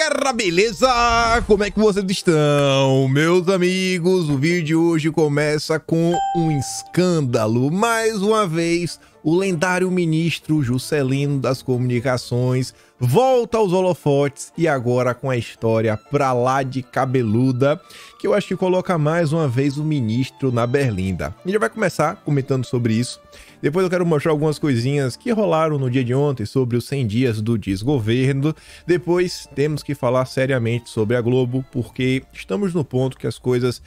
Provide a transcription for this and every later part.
galera, beleza? Como é que vocês estão? Meus amigos, o vídeo de hoje começa com um escândalo. Mais uma vez, o lendário ministro Juscelino das Comunicações volta aos holofotes e agora com a história pra lá de cabeluda, que eu acho que coloca mais uma vez o ministro na berlinda. A gente já vai começar comentando sobre isso. Depois eu quero mostrar algumas coisinhas que rolaram no dia de ontem sobre os 100 dias do desgoverno. Depois temos que falar seriamente sobre a Globo, porque estamos no ponto que as coisas,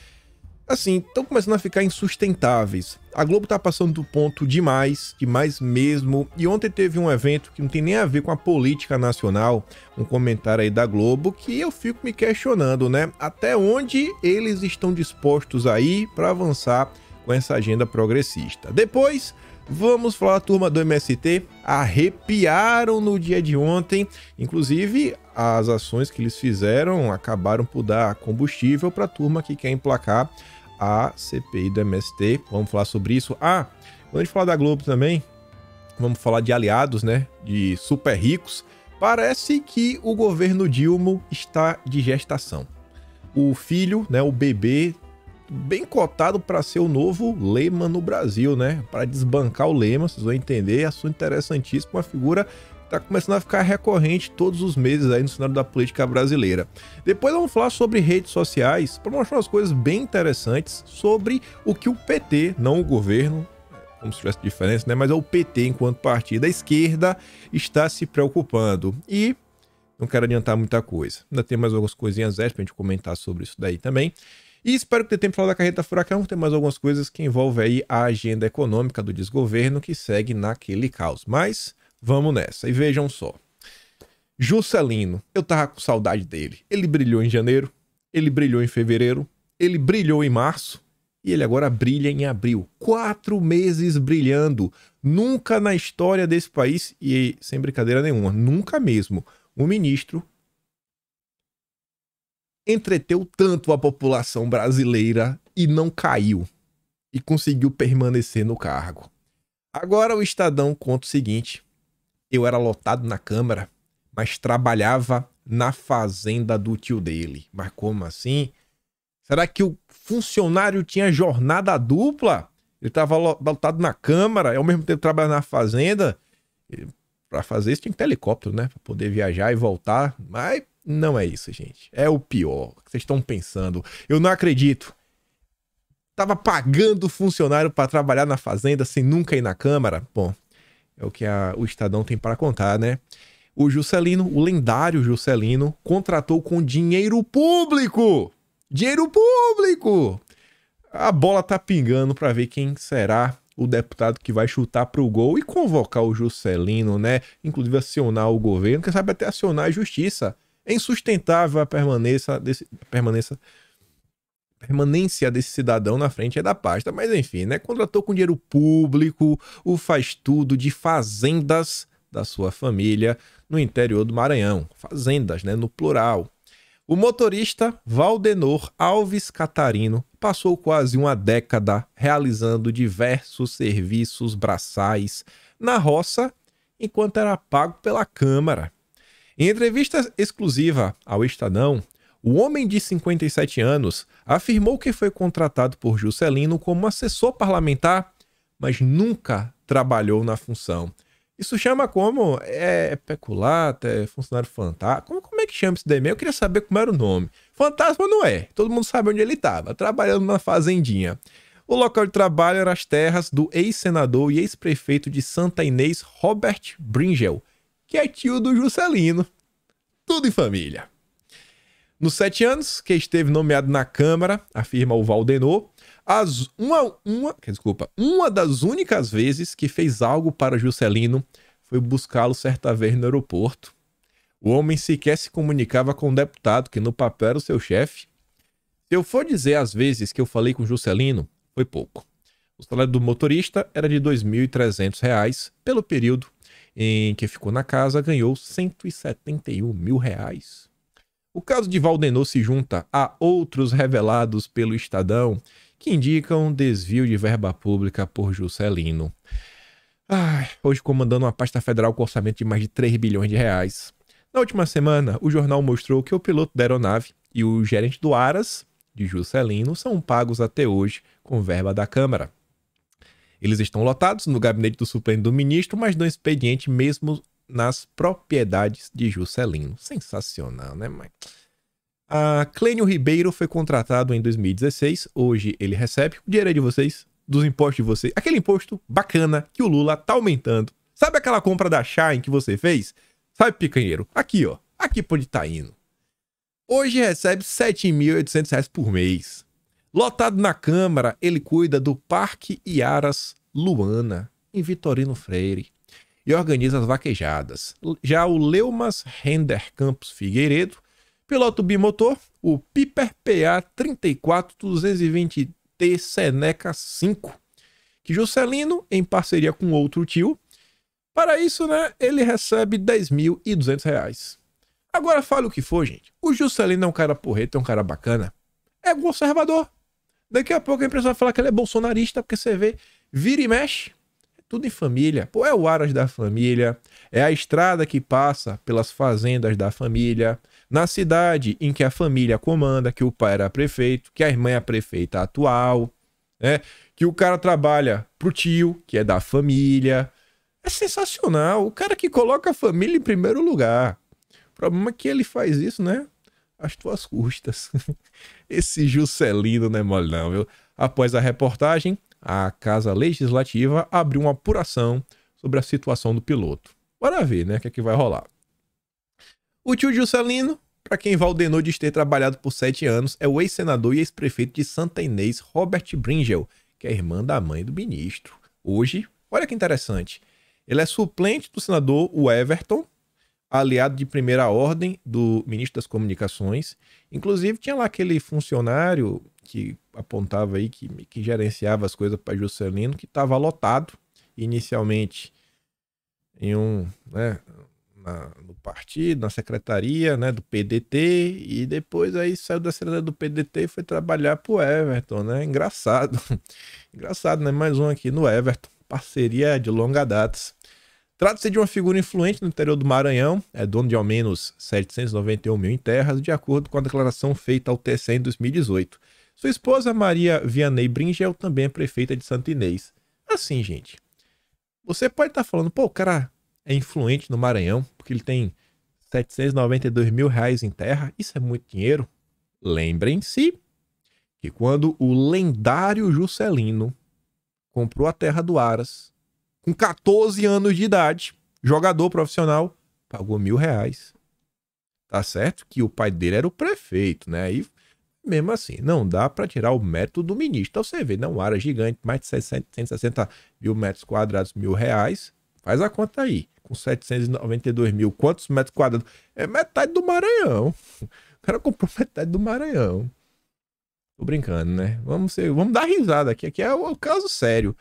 assim, estão começando a ficar insustentáveis. A Globo tá passando do ponto demais mesmo. E ontem teve um evento que não tem nem a ver com a política nacional, um comentário aí da Globo, que eu fico me questionando, né? Até onde eles estão dispostos a ir para avançar com essa agenda progressista. Depois, vamos falar da turma do MST, arrepiaram no dia de ontem, inclusive as ações que eles fizeram acabaram por dar combustível para a turma que quer emplacar a CPI do MST, vamos falar sobre isso. Quando a gente falar da Globo também, vamos falar de aliados, né, de super ricos. Parece que o governo Dilma está de gestação. O filho, né, o bebê, bem cotado para ser o novo Lema no Brasil, né? Para desbancar o Lema, vocês vão entender, assunto interessantíssimo, uma figura que tá começando a ficar recorrente todos os meses aí no cenário da política brasileira. Depois vamos falar sobre redes sociais, para mostrar umas coisas bem interessantes sobre o que o PT, não o governo, como se tivesse diferença, né? Mas é o PT enquanto partido da esquerda está se preocupando. E não quero adiantar muita coisa. Ainda tem mais algumas coisinhas extras pra gente comentar sobre isso daí também. E espero que tenha tempo de falar da carreta furacão, tem mais algumas coisas que envolvem aí a agenda econômica do desgoverno que segue naquele caos. Mas vamos nessa. E vejam só. Juscelino, eu tava com saudade dele. Ele brilhou em janeiro, ele brilhou em fevereiro, ele brilhou em março e ele agora brilha em abril. 4 meses brilhando. Nunca na história desse país, e sem brincadeira nenhuma, nunca mesmo, o ministro entreteu tanto a população brasileira e não caiu e conseguiu permanecer no cargo. Agora o Estadão conta o seguinte: eu era lotado na Câmara, mas trabalhava na fazenda do tio dele. Mas como assim? Será que o funcionário tinha jornada dupla? Ele estava lotado na Câmara e ao mesmo tempo trabalhava na fazenda? Para fazer isso tinha que ter helicóptero, né? Para poder viajar e voltar. Mas não é isso, gente. É o pior que vocês estão pensando. Eu não acredito. Tava pagando funcionário para trabalhar na fazenda sem nunca ir na Câmara? Bom, é o que o Estadão tem para contar, né? O Juscelino, o lendário Juscelino, contratou com dinheiro público. Dinheiro público! A bola tá pingando para ver quem será o deputado que vai chutar pro gol e convocar o Juscelino, né? Inclusive acionar o governo, quem sabe até acionar a justiça. É insustentável a permanência desse cidadão na frente da pasta. Mas enfim, né? Contratou com dinheiro público, o faz tudo de fazendas da sua família no interior do Maranhão. Fazendas, né? No plural. O motorista Valdenor Alves Catarino passou quase uma década realizando diversos serviços braçais na roça enquanto era pago pela Câmara. Em entrevista exclusiva ao Estadão, o homem de 57 anos afirmou que foi contratado por Juscelino como assessor parlamentar, mas nunca trabalhou na função. Isso chama como? É peculato, é funcionário fantasma? Como é que chama isso daí mesmo? Eu queria saber como era o nome. Fantasma não é, todo mundo sabe onde ele estava, trabalhando na fazendinha. O local de trabalho era as terras do ex-senador e ex-prefeito de Santa Inês, Robert Bringel, que é tio do Juscelino. Tudo em família. Nos 7 anos que esteve nomeado na Câmara, afirma o Valdenor, uma das únicas vezes que fez algo para Juscelino foi buscá-lo certa vez no aeroporto. O homem sequer se comunicava com o deputado, que no papel era o seu chefe. Se eu for dizer as vezes que eu falei com Juscelino, foi pouco. O salário do motorista era de R$ 2.300, pelo período em que ficou na casa, ganhou R$ 171 mil. O caso de Valdenor se junta a outros revelados pelo Estadão que indicam desvio de verba pública por Juscelino. Hoje comandando uma pasta federal com orçamento de mais de 3 bilhões de reais. Na última semana, o jornal mostrou que o piloto da aeronave e o gerente do Aras, de Juscelino, são pagos até hoje com verba da Câmara. Eles estão lotados no gabinete do suplente do ministro, mas dão expediente mesmo nas propriedades de Juscelino. Sensacional, né, mãe? A Clênio Ribeiro foi contratado em 2016. Hoje ele recebe o dinheiro de vocês, dos impostos de vocês. Aquele imposto bacana que o Lula tá aumentando. Sabe aquela compra da Shine que você fez? Sabe, picanheiro? Aqui, ó. Aqui por onde tá indo. Hoje recebe R$ 7.800 por mês. Lotado na Câmara, ele cuida do Parque Iaras Luana, em Vitorino Freire, e organiza as vaquejadas. Já o Leumas Render Campos Figueiredo, piloto bimotor, o Piper PA 34220T Seneca 5, que Juscelino, em parceria com outro tio, para isso, né, ele recebe R$ 10.200. Agora fale o que for, gente. O Juscelino é um cara porreta, é um cara bacana. É conservador. Daqui a pouco a empresa vai falar que ele é bolsonarista, porque você vê, vira e mexe. É tudo em família. Pô, é o Aras da família. É a estrada que passa pelas fazendas da família. Na cidade em que a família comanda, que o pai era prefeito, que a irmã é a prefeita atual, né? Que o cara trabalha pro tio, que é da família. É sensacional. O cara que coloca a família em primeiro lugar. O problema é que ele faz isso, né? Às tuas custas. Esse Juscelino não é mole não, viu? Após a reportagem, a Casa Legislativa abriu uma apuração sobre a situação do piloto. Bora ver, né? O que é que vai rolar. O tio Juscelino, para quem Valdenor diz ter trabalhado por 7 anos, é o ex-senador e ex-prefeito de Santa Inês, Robert Bringel, que é irmã da mãe do ministro. Hoje, olha que interessante, ele é suplente do senador Everton, aliado de primeira ordem do ministro das Comunicações. Inclusive, tinha lá aquele funcionário que apontava aí, que gerenciava as coisas para Juscelino, que estava lotado inicialmente em no partido, na secretaria, né, do PDT, e depois aí saiu da secretaria do PDT e foi trabalhar pro Everton, né? Engraçado. Engraçado, né? Mais um aqui no Everton. Parceria de longa data. Trata-se de uma figura influente no interior do Maranhão, é dono de ao menos 791 mil em terras, de acordo com a declaração feita ao TSE em 2018. Sua esposa, Maria Vianney Bringel, também é prefeita de Santa Inês. Assim, gente, você pode estar falando, pô, o cara é influente no Maranhão, porque ele tem 792 mil reais em terra, isso é muito dinheiro. Lembrem-se que quando o lendário Juscelino comprou a terra do Aras, com 14 anos de idade, jogador profissional, pagou R$1.000. Tá certo que o pai dele era o prefeito, né? E mesmo assim, não dá para tirar o mérito do ministro. Então você vê, não, área gigante, mais de 760 mil metros quadrados, R$1.000. Faz a conta aí. Com 792 mil, quantos metros quadrados? É metade do Maranhão. O cara comprou metade do Maranhão. Tô brincando, né? Vamos dar risada aqui. Aqui é o caso sério.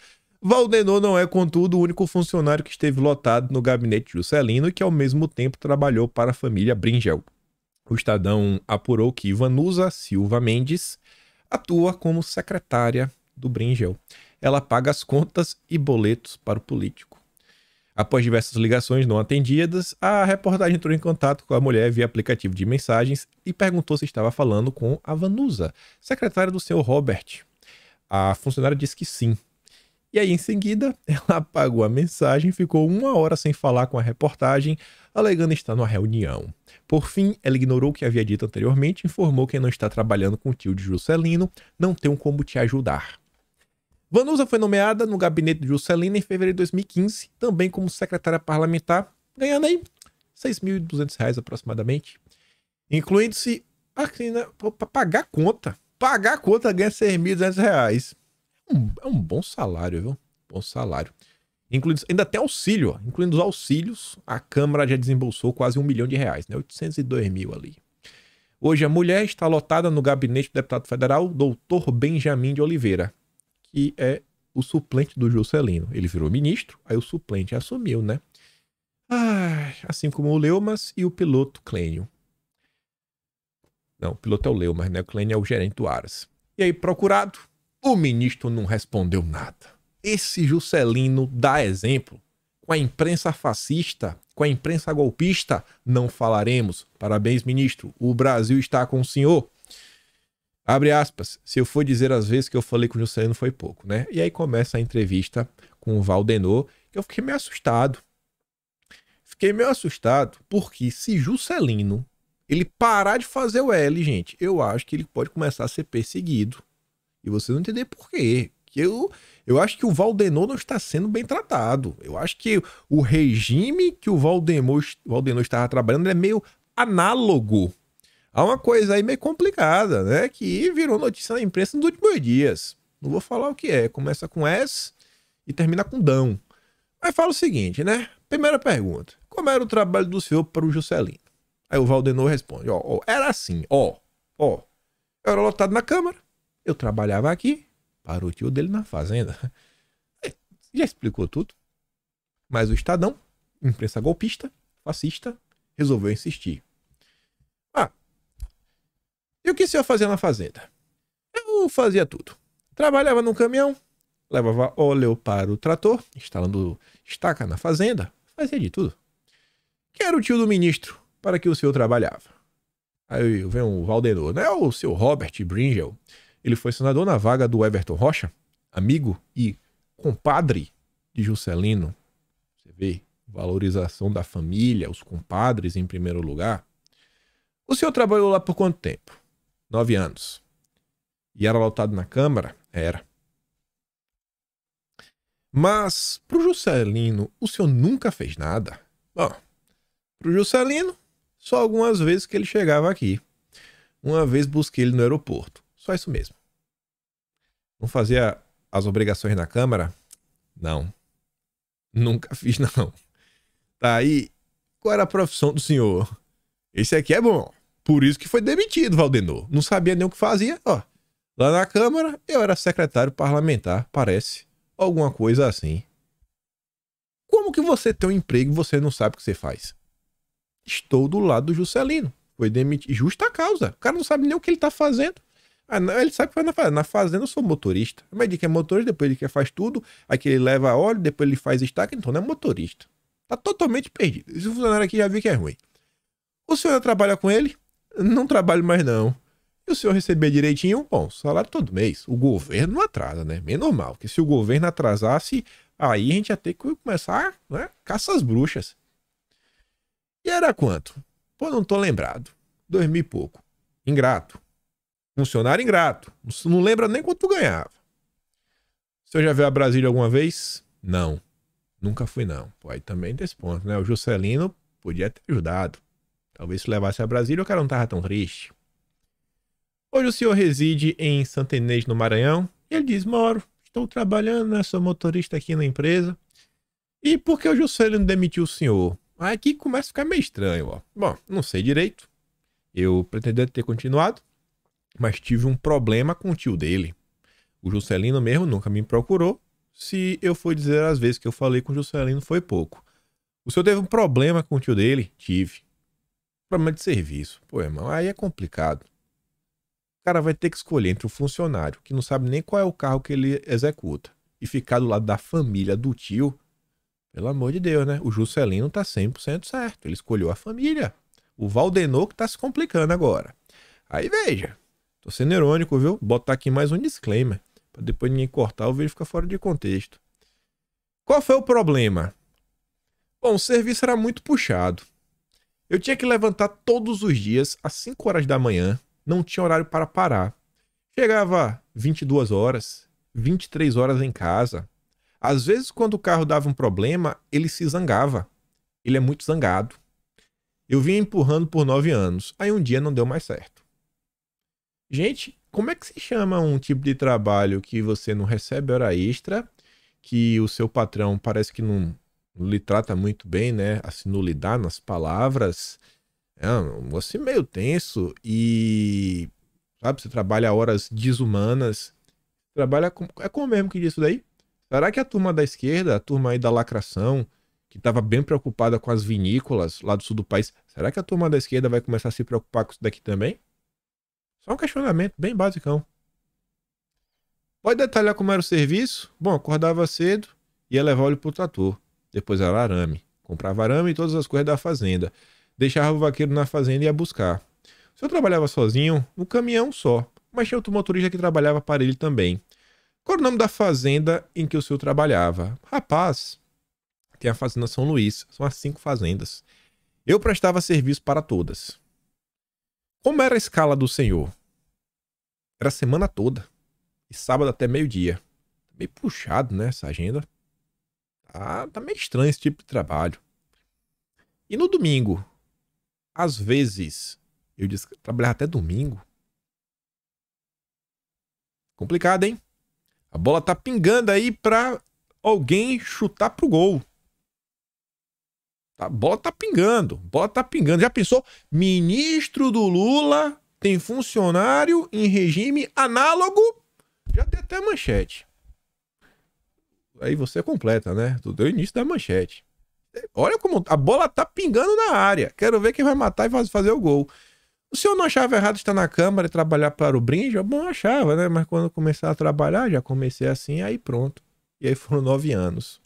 Valdenor não é, contudo, o único funcionário que esteve lotado no gabinete de Juscelino e que, ao mesmo tempo, trabalhou para a família Bringel. O Estadão apurou que Vanusa Silva Mendes atua como secretária do Bringel. Ela paga as contas e boletos para o político. Após diversas ligações não atendidas, a reportagem entrou em contato com a mulher via aplicativo de mensagens e perguntou se estava falando com a Vanusa, secretária do senhor Robert. A funcionária disse que sim. E aí, em seguida, ela apagou a mensagem e ficou 1 hora sem falar com a reportagem, alegando estar numa reunião. Por fim, ela ignorou o que havia dito anteriormente e informou que não está trabalhando com o tio de Juscelino, não tem como te ajudar. Vanusa foi nomeada no gabinete de Juscelino em fevereiro de 2015, também como secretária parlamentar, ganhando aí R$6.200 aproximadamente, incluindo-se para pagar conta. Pagar a conta ganha R$6.200. É um bom salário, viu? Bom salário. Incluindo, ainda tem auxílio, incluindo os auxílios, a Câmara já desembolsou quase R$1 milhão, né? 802 mil ali. Hoje a mulher está lotada no gabinete do deputado federal, doutor Benjamin de Oliveira, que é o suplente do Juscelino. Ele virou ministro, aí o suplente assumiu, né? Assim como o Leumas e o piloto Clênio. Não, o piloto é o Leumas, né? O Clênio é o gerente do Aras. E aí, procurado, o ministro não respondeu nada. Esse Juscelino dá exemplo com a imprensa fascista, com Com a imprensa golpista, não falaremos. Parabéns, ministro. O Brasil está com o senhor. Abre aspas. Se eu for dizer as vezes que eu falei com o Juscelino foi pouco, né? E aí começa a entrevista com o Valdenor, que eu fiquei meio assustado. Fiquei meio assustado porque se Juscelino ele parar de fazer o L, gente, eu acho que ele pode começar a ser perseguido. E você não entender por quê. Que eu acho que o Valdenor não está sendo bem tratado. Eu acho que o regime que o Valdenor estava trabalhando é meio análogo. Há uma coisa aí meio complicada, né? Que virou notícia na imprensa nos últimos dias. Não vou falar o que é. Começa com S e termina com dão. Aí fala o seguinte, né? Primeira pergunta. Como era o trabalho do senhor para o Juscelino? Aí o Valdenor responde, era assim, eu era lotado na Câmara, eu trabalhava aqui para o tio dele na fazenda. Já explicou tudo. Mas o Estadão, imprensa golpista, fascista, resolveu insistir. E o que o senhor fazia na fazenda? Eu fazia tudo. Trabalhava no caminhão, levava óleo para o trator, instalando estaca na fazenda, fazia de tudo. Quem era o tio do ministro para que o senhor trabalhava? Aí vem o Valdenor, né? O seu Robert Bringel. Ele foi senador na vaga do Everton Rocha, amigo e compadre de Juscelino. Você vê, valorização da família, os compadres em primeiro lugar. O senhor trabalhou lá por quanto tempo? 9 anos. E era lotado na Câmara? Era. Mas pro Juscelino, o senhor nunca fez nada? Bom, pro Juscelino, só algumas vezes que ele chegava aqui. Uma vez busquei ele no aeroporto. Só isso mesmo. Não fazia as obrigações na Câmara? Não. Nunca fiz, não. Tá aí. Qual era a profissão do senhor? Esse aqui é bom. Por isso que foi demitido, Valdenor. Não sabia nem o que fazia. Lá na Câmara, eu era secretário parlamentar, parece. Alguma coisa assim. Como que você tem um emprego e você não sabe o que você faz? Estou do lado do Juscelino. Foi demitido. Justa causa. O cara não sabe nem o que ele tá fazendo. Ele sabe que foi na fazenda. Na fazenda eu sou motorista. Mas ele que é motorista, depois ele que faz tudo. Aqui ele leva óleo, depois ele faz estaca. Então não é motorista. Tá totalmente perdido. Esse funcionário aqui já viu que é ruim. O senhor trabalha com ele? Não trabalho mais não. E o senhor receber direitinho? Bom, salário todo mês. O governo não atrasa, né? Bem normal. Porque se o governo atrasasse, aí a gente ia ter que começar, né? Caça às bruxas. E era quanto? Pô, não tô lembrado. 2.000 e pouco. Ingrato. Funcionário ingrato. Não lembra nem quanto tu ganhava. O senhor já veio a Brasília alguma vez? Não. Nunca fui, não. Pô, aí também desse ponto, né? O Juscelino podia ter ajudado. Talvez se levasse a Brasília, o cara não tava tão triste. Hoje o senhor reside em Santa Inês, no Maranhão. E ele diz, moro, estou trabalhando, né? Sou motorista aqui na empresa. E por que o Juscelino demitiu o senhor? Aqui começa a ficar meio estranho, Bom, não sei direito. Eu pretendia ter continuado, mas tive um problema com o tio dele. O Juscelino mesmo nunca me procurou. Se eu for dizer as vezes que eu falei com o Juscelino foi pouco. O senhor teve um problema com o tio dele? Tive. Problema de serviço. Pô, irmão, aí é complicado. O cara vai ter que escolher entre o funcionário, que não sabe nem qual é o carro que ele executa, e ficar do lado da família do tio. Pelo amor de Deus, né? O Juscelino tá 100% certo. Ele escolheu a família. O Valdenor que tá se complicando agora. Aí veja. Tô sendo irônico, viu? Botar aqui mais um disclaimer. Pra depois ninguém cortar, o vídeo fica fora de contexto. Qual foi o problema? Bom, o serviço era muito puxado. Eu tinha que levantar todos os dias às 5 horas da manhã. Não tinha horário para parar. Chegava 22 horas, 23 horas em casa. Às vezes, quando o carro dava um problema, ele se zangava. Ele é muito zangado. Eu vinha empurrando por 9 anos. Aí um dia não deu mais certo. Gente, como é que se chama um tipo de trabalho que você não recebe hora extra, que o seu patrão parece que não lhe trata muito bem, né? Assim, não lhe dá nas palavras. É um assim meio tenso e, sabe, você trabalha horas desumanas. Trabalha com... É como mesmo que diz isso daí? Será que a turma da esquerda, a turma aí da lacração, que estava bem preocupada com as vinícolas lá do sul do país, será que a turma da esquerda vai começar a se preocupar com isso daqui também? Só um questionamento bem basicão. Pode detalhar como era o serviço? Bom, acordava cedo, ia levar óleo pro trator. Depois era arame. comprava arame e todas as coisas da fazenda. Deixava o vaqueiro na fazenda e ia buscar. O senhor trabalhava sozinho, no caminhão só, mas tinha outro motorista que trabalhava para ele também. Qual era o nome da fazenda em que o senhor trabalhava? Rapaz, tem a Fazenda São Luís, são as 5 fazendas. Eu prestava serviço para todas. Como era a escala do senhor? Era a semana toda, e sábado até meio-dia. Meio puxado, né, essa agenda. Tá meio estranho esse tipo de trabalho. E no domingo? Às vezes, eu trabalhava até domingo. Complicado, hein? A bola tá pingando aí pra alguém chutar pro gol. A bola tá pingando. Bola tá pingando. Já pensou? Ministro do Lula tem funcionário em regime análogo? Já tem até manchete. Aí você completa, né? Tu deu o início da manchete. Olha como a bola tá pingando na área. Quero ver quem vai matar e fazer o gol. O senhor não achava errado estar na Câmara e trabalhar para o Brinde? Bom, achava, né? Mas quando eu começar a trabalhar, já comecei assim, aí pronto. E aí foram 9 anos.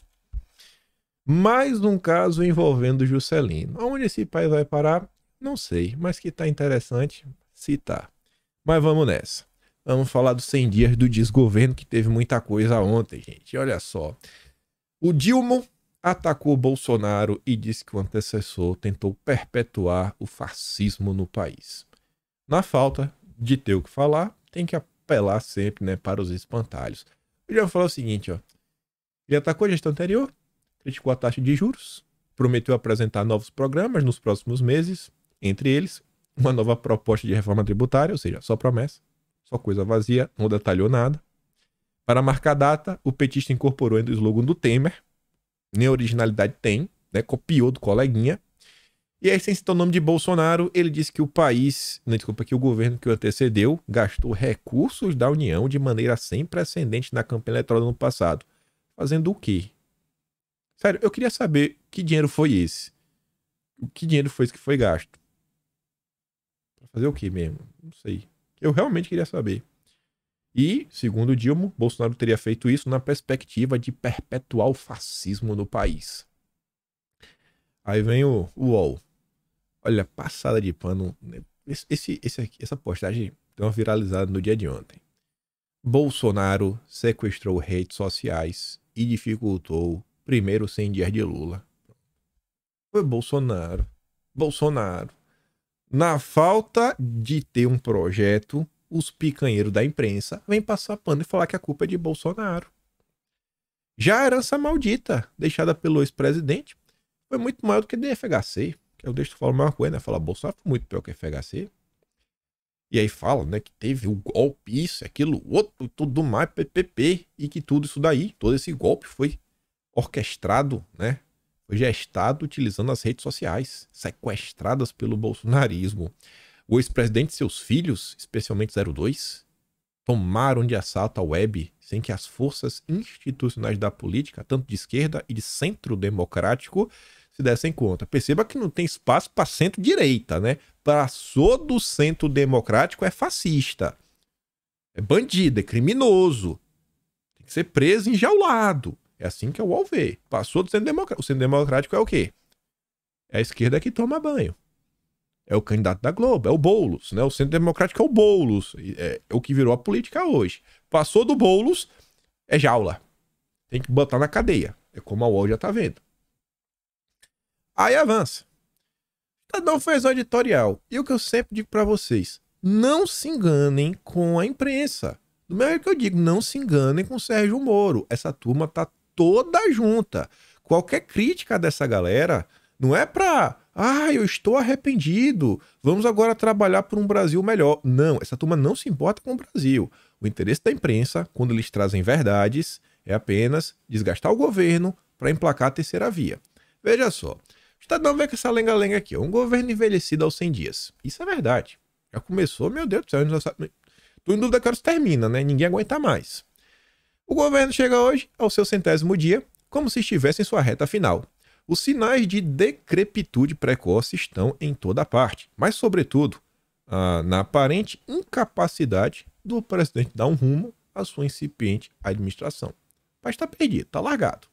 Mais um caso envolvendo Juscelino. Aonde esse país vai parar? Não sei, mas que tá interessante, se tá. Mas vamos nessa. Vamos falar dos 100 dias do desgoverno, que teve muita coisa ontem, gente. Olha só. O Dilma atacou Bolsonaro e disse que o antecessor tentou perpetuar o fascismo no país. Na falta de ter o que falar, tem que apelar sempre, né, para os espantalhos. O Dilma falou o seguinte, ó. Ele atacou a gestão anterior, criticou a taxa de juros, prometeu apresentar novos programas nos próximos meses, entre eles, uma nova proposta de reforma tributária, ou seja, só promessa, só coisa vazia, não detalhou nada. Para marcar data, o petista incorporou ainda o slogan do Temer, nem originalidade tem, né? Copiou do coleguinha. E aí, sem citar o nome de Bolsonaro, ele disse que o país, não, desculpa, que o governo que o antecedeu gastou recursos da União de maneira sem precedente na campanha eleitoral do ano passado. Fazendo o quê? Sério, eu queria saber que dinheiro foi esse. O que dinheiro foi esse que foi gasto? Pra fazer o quê mesmo? Não sei. Eu realmente queria saber. E, segundo Dilma, Bolsonaro teria feito isso na perspectiva de perpetuar o fascismo no país. Aí vem o UOL. Olha, passada de pano. Essa postagem deu uma viralizada no dia de ontem. Bolsonaro sequestrou redes sociais e dificultou primeiro 100 dias de Lula. Foi Bolsonaro. Na falta de ter um projeto, os picanheiros da imprensa vêm passar pano e falar que a culpa é de Bolsonaro. Já a herança maldita, deixada pelo ex-presidente, foi muito maior do que a FHC. Que eu deixo de falar uma coisa, né? Fala, Bolsonaro foi muito pior que a FHC. E aí fala, né, que teve o golpe, isso, aquilo, outro, tudo mais, PPP, e que tudo isso daí, todo esse golpe foi orquestrado, né? Foi gestado utilizando as redes sociais, sequestradas pelo bolsonarismo. O ex-presidente e seus filhos, especialmente 02, tomaram de assalto a web sem que as forças institucionais da política, tanto de esquerda e de centro democrático, se dessem conta. Perceba que não tem espaço para centro-direita, né? Passou do centro democrático é fascista. É bandido, é criminoso. Tem que ser preso e enjaulado. É assim que é o UOL vê. Passou do centro democrático. O centro democrático é o quê? É a esquerda que toma banho. É o candidato da Globo, é o Boulos, né? O centro democrático é o Boulos. É o que virou a política hoje. Passou do Boulos, é jaula. Tem que botar na cadeia. É como a UOL já tá vendo. Aí avança. O Estadão fez um editorial. E o que eu sempre digo pra vocês, não se enganem com a imprensa. Do mesmo jeito que eu digo, não se enganem com o Sérgio Moro. Essa turma tá toda junta. Qualquer crítica dessa galera não é pra... eu estou arrependido. Vamos agora trabalhar por um Brasil melhor. Não, essa turma não se importa com o Brasil. O interesse da imprensa, quando eles trazem verdades, é apenas desgastar o governo para emplacar a terceira via. Veja só. O Estadão vê com essa lenga-lenga aqui. Um governo envelhecido aos 100 dias. Isso é verdade. Já começou, meu Deus do céu. Tô em dúvida que horas termina, né? Ninguém aguenta mais. O governo chega hoje ao seu 100º dia, como se estivesse em sua reta final. Os sinais de decrepitude precoce estão em toda parte, mas, sobretudo, na aparente incapacidade do presidente dar um rumo à sua incipiente administração. Mas está perdido, está largado.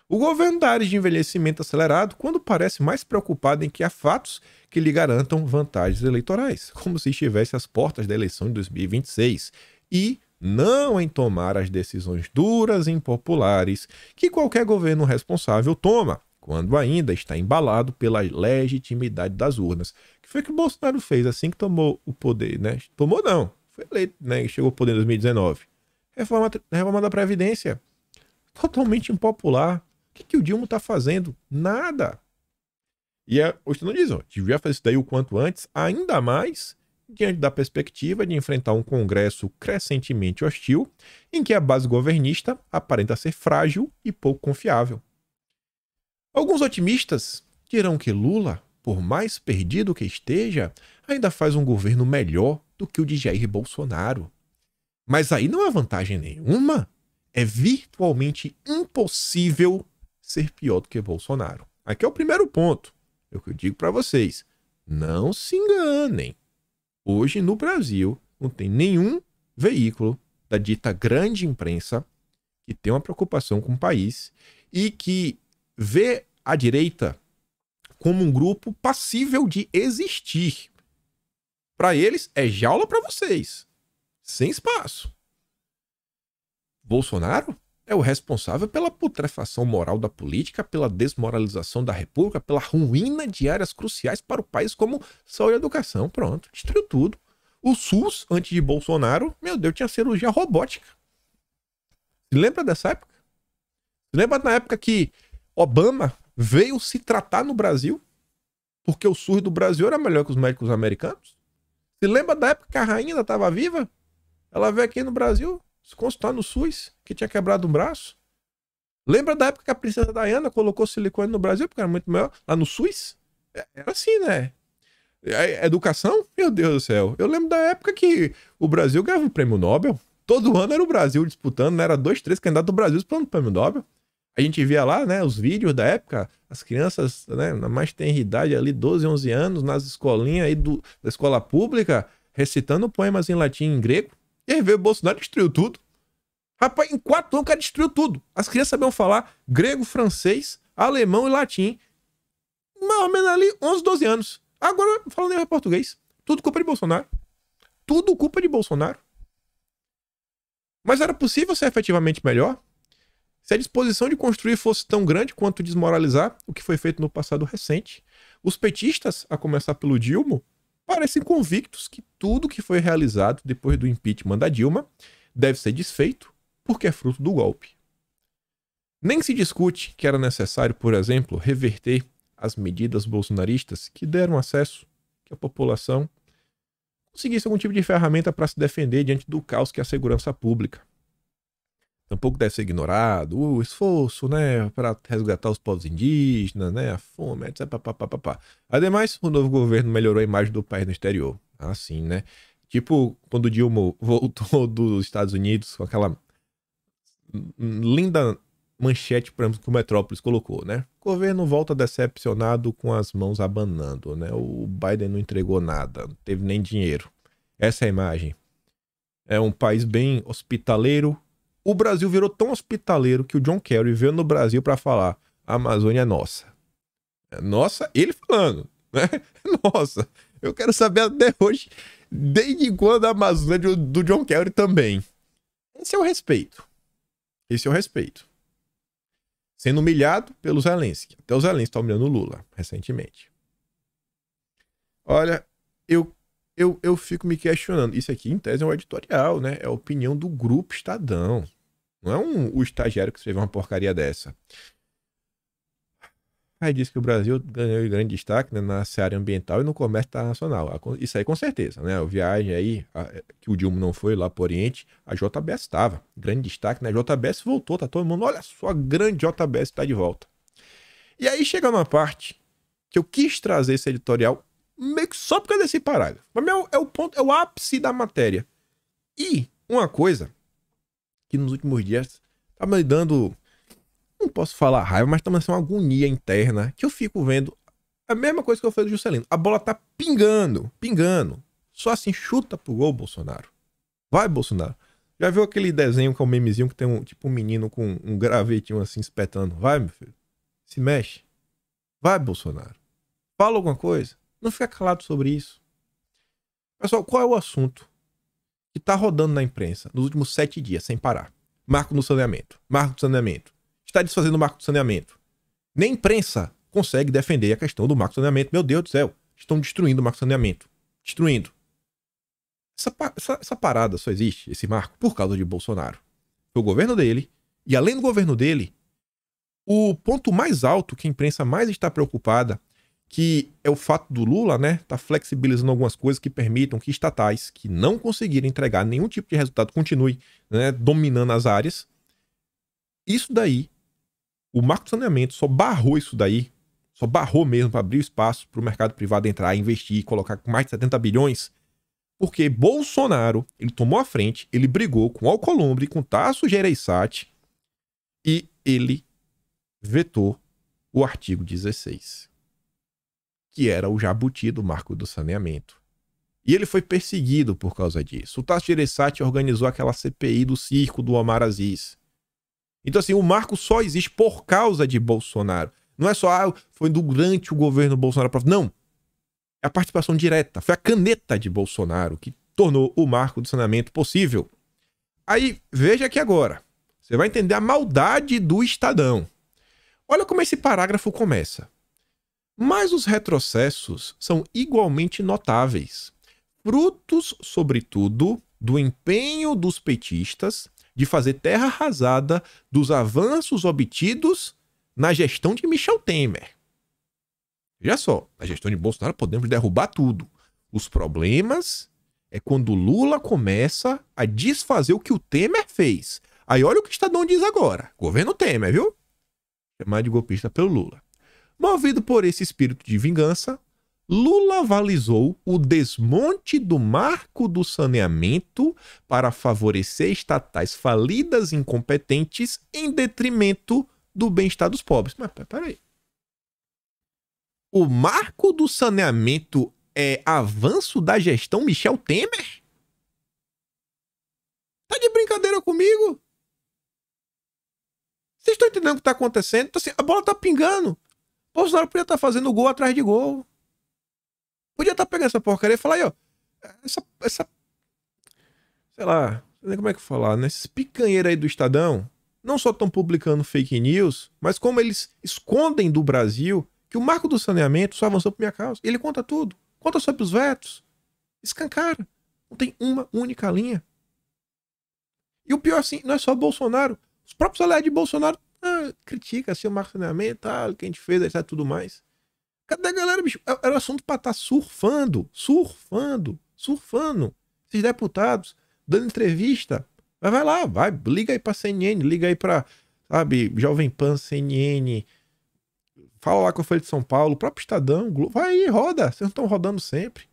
O governo da área de envelhecimento acelerado quando parece mais preocupado em criar fatos que lhe garantam vantagens eleitorais, como se estivesse às portas da eleição de 2026, e não em tomar as decisões duras e impopulares que qualquer governo responsável toma, quando ainda está embalado pela legitimidade das urnas. O que foi que o Bolsonaro fez assim que tomou o poder, né? Tomou não, foi eleito, né? Chegou ao poder em 2019. Reforma da Previdência. Totalmente impopular. O que o Dilma está fazendo? Nada. E hoje não diz, ó, devia fazer isso daí o quanto antes, ainda mais diante da perspectiva de enfrentar um Congresso crescentemente hostil, em que a base governista aparenta ser frágil e pouco confiável. Alguns otimistas dirão que Lula, por mais perdido que esteja, ainda faz um governo melhor do que o de Jair Bolsonaro. Mas aí não há vantagem nenhuma. É virtualmente impossível ser pior do que Bolsonaro. Aqui é o primeiro ponto. É o que eu digo para vocês. Não se enganem. Hoje no Brasil não tem nenhum veículo da dita grande imprensa que tem uma preocupação com o país e que vê a direita como um grupo passível de existir. Para eles é jaula para vocês. Sem espaço. Bolsonaro é o responsável pela putrefação moral da política, pela desmoralização da república, pela ruína de áreas cruciais para o país como saúde e educação. Pronto, destruiu tudo. O SUS, antes de Bolsonaro, meu Deus, tinha cirurgia robótica. Se lembra dessa época? Se lembra na época que Obama veio se tratar no Brasil? Porque o SUS do Brasil era melhor que os médicos americanos? Se lembra da época que a rainha ainda estava viva? Ela veio aqui no Brasil se consultar no SUS, que tinha quebrado um braço. Lembra da época que a princesa Diana colocou silicone no Brasil, porque era muito melhor, lá no SUS? Era assim, né? A educação? Meu Deus do céu. Eu lembro da época que o Brasil ganhava o prêmio Nobel. Todo ano era o Brasil disputando, né? Era 2, 3 candidatos do Brasil disputando o prêmio Nobel. A gente via lá, né, os vídeos da época, as crianças, né, na mais tenra idade ali, 12, 11 anos, nas escolinhas aí da escola pública, recitando poemas em latim e em grego. E aí veio o Bolsonaro e destruiu tudo. Rapaz, em 4 anos o cara destruiu tudo. As crianças sabiam falar grego, francês, alemão e latim. Mais ou menos ali, 11, 12 anos. Agora, falando em português. Tudo culpa de Bolsonaro. Tudo culpa de Bolsonaro. Mas era possível ser efetivamente melhor? Se a disposição de construir fosse tão grande quanto desmoralizar o que foi feito no passado recente, os petistas, a começar pelo Dilma, parecem convictos que tudo que foi realizado depois do impeachment da Dilma deve ser desfeito porque é fruto do golpe. Nem se discute que era necessário, por exemplo, reverter as medidas bolsonaristas que deram acesso que a população conseguisse algum tipo de ferramenta para se defender diante do caos que é a segurança pública. Tampouco deve ser ignorado o esforço, né, para resgatar os povos indígenas, né, a fome, etc. Ademais, o novo governo melhorou a imagem do país no exterior. Assim, né? Tipo, quando o Dilma voltou dos Estados Unidos com aquela linda manchete, por exemplo, que o Metrópolis colocou, né? O governo volta decepcionado com as mãos abanando, né? O Biden não entregou nada, não teve nem dinheiro. Essa é a imagem. É um país bem hospitaleiro. O Brasil virou tão hospitaleiro que o John Kerry veio no Brasil para falar: a Amazônia é nossa. É nossa, ele falando, né? Nossa. Eu quero saber até hoje, desde quando a Amazônia do John Kerry também. Esse é o respeito. Esse é o respeito. Sendo humilhado pelo Zelensky. Até o Zelensky está humilhando o Lula, recentemente. Olha, eu fico me questionando. Isso aqui, em tese, é um editorial, né? É a opinião do grupo Estadão. Não é o estagiário que escreveu uma porcaria dessa. Aí diz que o Brasil ganhou grande destaque, né, na seara ambiental e no comércio internacional. Isso aí com certeza, né? A viagem aí, que o Dilma não foi lá pro Oriente, a JBS estava. Grande destaque, né? A JBS voltou, tá todo mundo, olha só, a grande JBS está de volta. E aí chega numa parte que eu quis trazer esse editorial meio que só por causa desse parágrafo. Mas é o ponto, é o ápice da matéria. E uma coisa que nos últimos dias tá me dando, não posso falar raiva, mas tá me dando uma agonia interna, que eu fico vendo a mesma coisa que eu falei do Juscelino. A bola tá pingando. Só assim, chuta pro gol, Bolsonaro. Vai, Bolsonaro. Já viu aquele desenho que é um memezinho que tem um menino com um gravetinho assim espetando? Vai, meu filho. Se mexe. Vai, Bolsonaro. Fala alguma coisa. Não fica calado sobre isso. Pessoal, qual é o assunto que tá rodando na imprensa nos últimos 7 dias, sem parar? Marco do saneamento. Marco do saneamento. Está desfazendo o marco do saneamento. Nem a imprensa consegue defender a questão do marco do saneamento. Meu Deus do céu. Estão destruindo o marco do saneamento. Destruindo. Essa parada só existe, esse marco, por causa de Bolsonaro. Foi o governo dele. E além do governo dele, o ponto mais alto que a imprensa mais está preocupada, que é o fato do Lula, né, tá flexibilizando algumas coisas que permitam que estatais que não conseguirem entregar nenhum tipo de resultado continuem, né, dominando as áreas. Isso daí, o marco do saneamento só barrou isso daí, só barrou mesmo para abrir espaço para o mercado privado entrar, investir, colocar mais de 70 bilhões, porque Bolsonaro, ele tomou a frente, ele brigou com Alcolumbre, com Tasso Gereissati e ele vetou o artigo 16, que era o jabuti do marco do saneamento. E ele foi perseguido por causa disso. O Tasso Gereissati organizou aquela CPI do circo do Omar Aziz. Então, assim, o marco só existe por causa de Bolsonaro. Não é só, foi durante o governo Bolsonaro. Não. É a participação direta. Foi a caneta de Bolsonaro que tornou o marco do saneamento possível. Aí, veja aqui agora. Você vai entender a maldade do Estadão. Olha como esse parágrafo começa. Mas os retrocessos são igualmente notáveis. Frutos, sobretudo, do empenho dos petistas de fazer terra arrasada dos avanços obtidos na gestão de Michel Temer. Veja só, na gestão de Bolsonaro podemos derrubar tudo. Os problemas é quando Lula começa a desfazer o que o Temer fez. Aí olha o que o Estadão diz agora. Governo Temer, viu? Chamar de golpista pelo Lula. Movido por esse espírito de vingança, Lula avalizou o desmonte do marco do saneamento para favorecer estatais falidas e incompetentes em detrimento do bem-estar dos pobres. Mas peraí. O marco do saneamento é avanço da gestão Michel Temer? Tá de brincadeira comigo? Vocês estão entendendo o que tá acontecendo? Então, assim, a bola tá pingando. Bolsonaro podia estar fazendo gol atrás de gol. Podia estar pegando essa porcaria e falar aí, ó. Sei lá, não sei como é que falar, né? Esses picanheiros aí do Estadão não só estão publicando fake news, mas como eles escondem do Brasil que o marco do saneamento só avançou por minha causa. Ele conta tudo. Conta sobre os vetos. Escancara. Não tem uma única linha. E o pior, assim, não é só Bolsonaro. Os próprios aliados de Bolsonaro critica assim, o marco do saneamento, o que a gente fez, etc, tudo mais. Cadê a galera, bicho? Era assunto pra estar surfando. Esses deputados dando entrevista. Mas vai lá, liga aí pra CNN, liga aí pra, sabe, Jovem Pan, CNN. Fala lá com a Folha de São Paulo, o próprio Estadão, Globo. Vai aí, roda. Vocês não estão rodando sempre.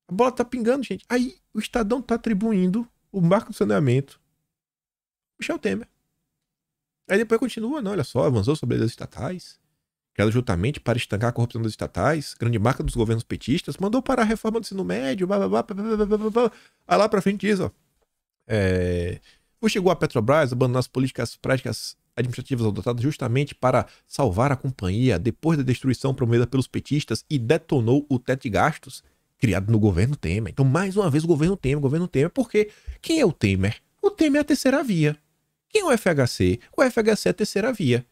A bola tá pingando, gente. Aí o Estadão tá atribuindo o marco do saneamento Michel Temer. Aí depois continua, não, olha só, avançou sobre as estatais, criado justamente para estancar a corrupção das estatais, grande marca dos governos petistas, mandou parar a reforma do ensino médio, Aí lá pra frente diz, ó, chegou a Petrobras, abandonou as práticas administrativas adotadas justamente para salvar a companhia depois da destruição promovida pelos petistas e detonou o teto de gastos criado no governo Temer. Então, mais uma vez, o governo Temer, porque quem é o Temer? O Temer é a terceira via. Quem é o FHC? O FHC é a terceira via.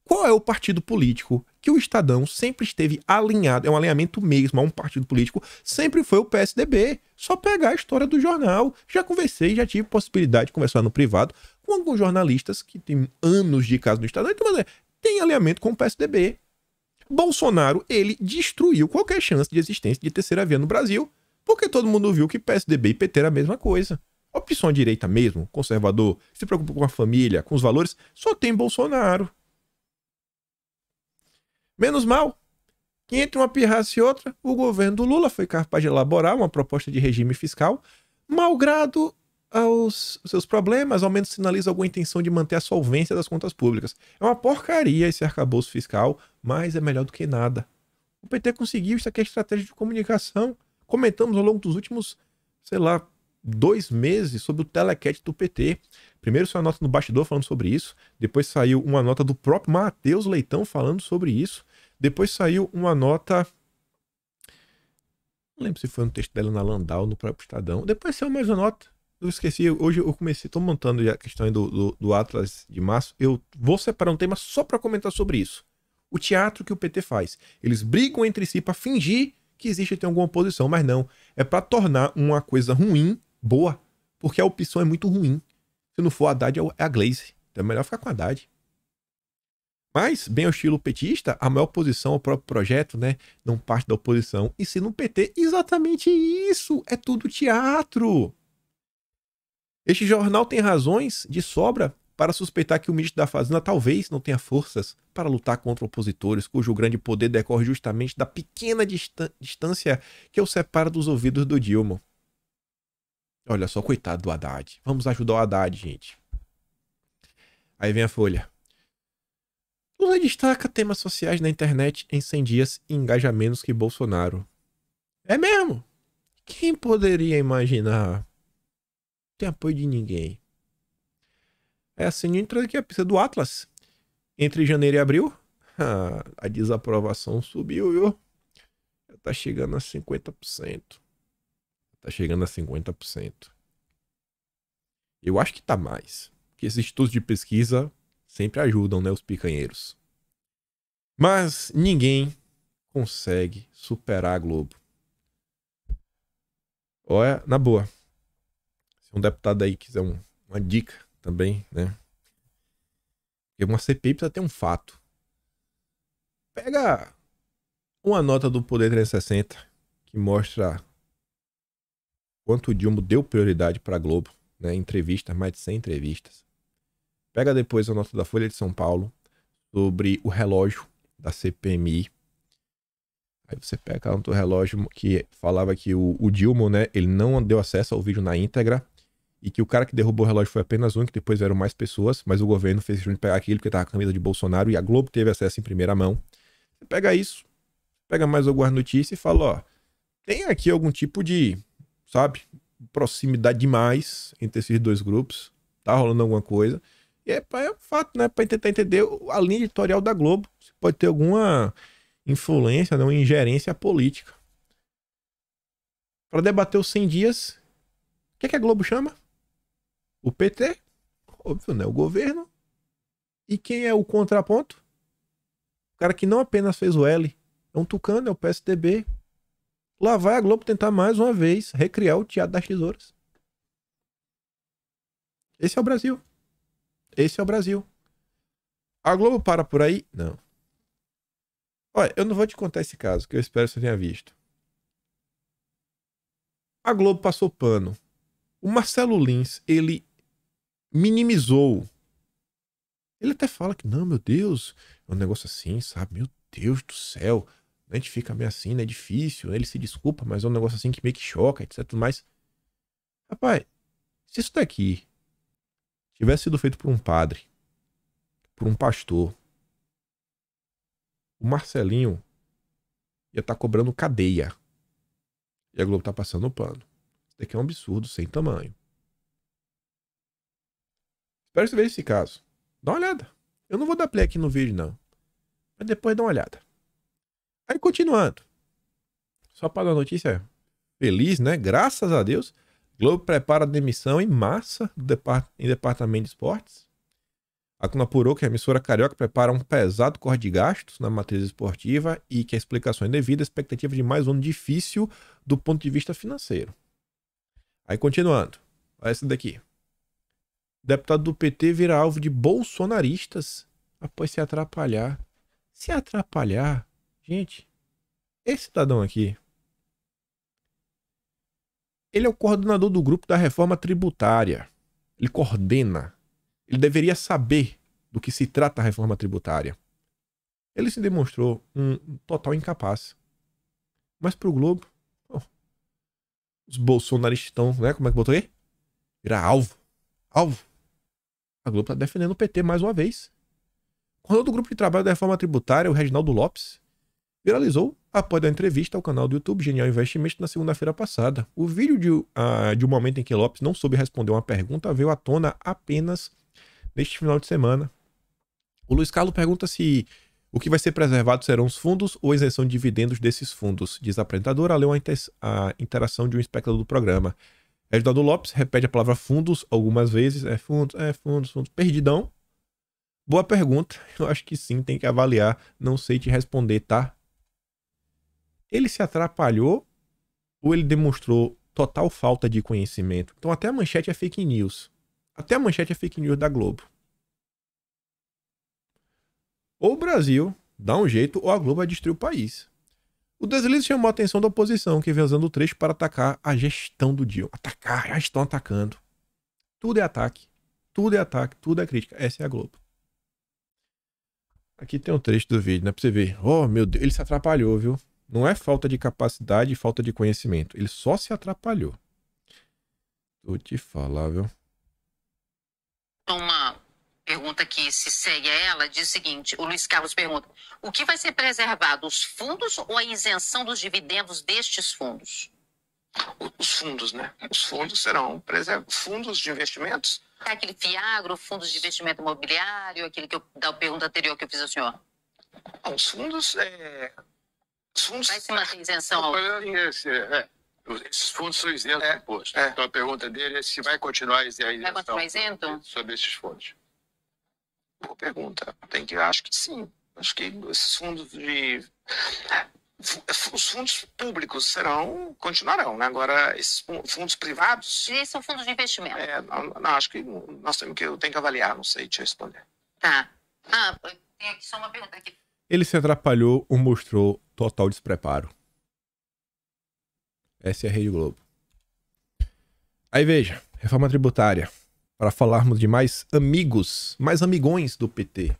Qual é o partido político que o Estadão sempre esteve alinhado, é um alinhamento mesmo a um partido político, sempre foi o PSDB. Só pegar a história do jornal. Já conversei, já tive possibilidade de conversar no privado com alguns jornalistas que têm anos de casa no Estadão, então, mas tem alinhamento com o PSDB. Bolsonaro, ele destruiu qualquer chance de existência de terceira via no Brasil, porque todo mundo viu que PSDB e PT era a mesma coisa. Opção à direita mesmo, conservador, se preocupa com a família, com os valores, só tem Bolsonaro. Menos mal que entre uma pirraça e outra, o governo do Lula foi capaz de elaborar uma proposta de regime fiscal, malgrado aos seus problemas, ao menos sinaliza alguma intenção de manter a solvência das contas públicas. É uma porcaria esse arcabouço fiscal, mas é melhor do que nada. O PT conseguiu, isso aqui é estratégia de comunicação. Comentamos ao longo dos últimos, sei lá, 2 meses sobre o telecat do PT. Primeiro saiu uma nota no bastidor falando sobre isso, depois saiu uma nota do próprio Matheus Leitão falando sobre isso, depois saiu uma nota, não lembro se foi no texto dela na Landau, no próprio Estadão, depois saiu mais uma nota, eu esqueci, hoje eu comecei, tô montando a questão do Atlas de março, eu vou separar um tema só para comentar sobre isso. O teatro que o PT faz. Eles brigam entre si para fingir que existe tem alguma oposição, mas não. É para tornar uma coisa ruim boa, porque a opção é muito ruim. Se não for a Haddad, é a Glaze. Então é melhor ficar com a Haddad. Mas, bem ao estilo petista, a maior oposição ao próprio projeto, né, não parte da oposição. E se no PT, exatamente isso. É tudo teatro. Este jornal tem razões de sobra para suspeitar que o ministro da Fazenda talvez não tenha forças para lutar contra opositores, cujo grande poder decorre justamente da pequena distância que o separa dos ouvidos do Dilma. Olha só, coitado do Haddad. Vamos ajudar o Haddad, gente. Aí vem a Folha. Lula destaca temas sociais na internet em 100 dias e engaja menos que Bolsonaro. É mesmo? Quem poderia imaginar? Não tem apoio de ninguém. É assim, entra aqui a pista do Atlas. Entre janeiro e abril, a desaprovação subiu, viu? Tá chegando a 50%. Tá chegando a 50%. Eu acho que tá mais. Porque esses estudos de pesquisa sempre ajudam, né, os picanheiros. Mas ninguém consegue superar a Globo. Olha, na boa. Se um deputado aí quiser uma dica também, né? Porque uma CPI precisa ter um fato. Pega uma nota do Poder 360 que mostra quanto o Dilma deu prioridade para a Globo, né? Entrevistas, mais de 100 entrevistas. Pega depois a nota da Folha de São Paulo sobre o relógio da CPMI. Aí você pega a nota do relógio que falava que o Dilma, né? Ele não deu acesso ao vídeo na íntegra. E que o cara que derrubou o relógio foi apenas um, que depois eram mais pessoas, mas o governo fez questão de pegar aquilo porque estava com a camisa de Bolsonaro e a Globo teve acesso em primeira mão. Você pega isso, pega mais alguma notícia e fala, ó, tem aqui algum tipo de, sabe, proximidade demais entre esses dois grupos, tá rolando alguma coisa. E é fato, né, para tentar entender a linha editorial da Globo, se pode ter alguma influência, né, uma ingerência política. Para debater os 100 dias, o que é que a Globo chama? O PT, óbvio, né? O governo. E quem é o contraponto? O cara que não apenas fez o L, é um tucano, é o PSDB. Lá vai a Globo tentar mais uma vez recriar o Teatro das Tesouras. Esse é o Brasil. Esse é o Brasil. A Globo para por aí? Não. Olha, eu não vou te contar esse caso, que eu espero que você tenha visto. A Globo passou pano. O Marcelo Lins, ele minimizou. Ele até fala que, não, meu Deus, é um negócio assim, sabe? Meu Deus do céu. A gente fica meio assim, né? É difícil. Ele se desculpa, mas é um negócio assim que meio que choca, etc. Mas, rapaz, se isso daqui tivesse sido feito por um padre, por um pastor, o Marcelinho ia estar cobrando cadeia. E a Globo tá passando o pano. Isso daqui é um absurdo sem tamanho. Espero que você veja esse caso. Dá uma olhada. Eu não vou dar play aqui no vídeo, não. Mas depois dá uma olhada. Aí, continuando. Só para dar uma notícia feliz, né? Graças a Deus. Globo prepara a demissão em massa em departamento de esportes. A CUN apurou que a emissora carioca prepara um pesado corte de gastos na matriz esportiva e que a explicação é devida à expectativa de mais um ano difícil do ponto de vista financeiro. Aí, continuando. Olha esse daqui. Deputado do PT vira alvo de bolsonaristas após se atrapalhar. Se atrapalhar? Gente, esse cidadão aqui, ele é o coordenador do grupo da reforma tributária. Ele coordena. Ele deveria saber do que se trata a reforma tributária. Ele se demonstrou um total incapaz. Mas pro Globo, os bolsonaristas estão, né? Como é que botou aí? Virar alvo. Alvo. A Globo está defendendo o PT mais uma vez. O coordenador do grupo de trabalho da reforma tributária, o Reginaldo Lopes, viralizou após a entrevista ao canal do YouTube Genial Investimentos na segunda-feira passada. O vídeo de um momento em que Lopes não soube responder uma pergunta veio à tona apenas neste final de semana. O Luiz Carlos pergunta se o que vai ser preservado serão os fundos ou a isenção de dividendos desses fundos, diz a apresentadora, leu a interação de um espectador do programa. Reginaldo Lopes repete a palavra fundos algumas vezes. Fundos. Perdidão. Boa pergunta. Eu acho que sim, tem que avaliar. Não sei te responder, tá? Ele se atrapalhou ou ele demonstrou total falta de conhecimento? Então até a manchete é fake news. Até a manchete é fake news da Globo. Ou o Brasil dá um jeito ou a Globo vai destruir o país. O deslize chamou a atenção da oposição, que vem usando o trecho para atacar a gestão do Dilma. Atacar, já estão atacando. Tudo é ataque. Tudo é ataque, tudo é crítica. Essa é a Globo. Aqui tem um trecho do vídeo, né? Pra você ver. Oh, meu Deus, ele se atrapalhou, viu? Não é falta de capacidade e falta de conhecimento. Ele só se atrapalhou. Vou te falar, viu? Uma pergunta que se segue a ela diz o seguinte: o Luiz Carlos pergunta: o que vai ser preservado, os fundos ou a isenção dos dividendos destes fundos? Os fundos, né? Os fundos serão fundos de investimentos. Aquele FIAGRO, fundos de investimento imobiliário, aquele que da pergunta anterior que eu fiz ao senhor. Não, os fundos vai se manter isenção. Esses fundos são isentos do imposto. Então a pergunta dele é se vai continuar isenção. Vai continuar isento? Sobre esses fundos. Boa pergunta. Acho que sim. Acho que esses fundos os fundos públicos continuarão, né? Agora, esses fundos privados... E são fundos de investimento? Não, acho que eu tenho que avaliar, não sei te responder. Tá. Tem aqui só uma pergunta aqui. Ele se atrapalhou ou mostrou total despreparo? Essa é a Rede Globo. Aí veja, reforma tributária. Para falarmos de mais amigos, mais amigões do PT.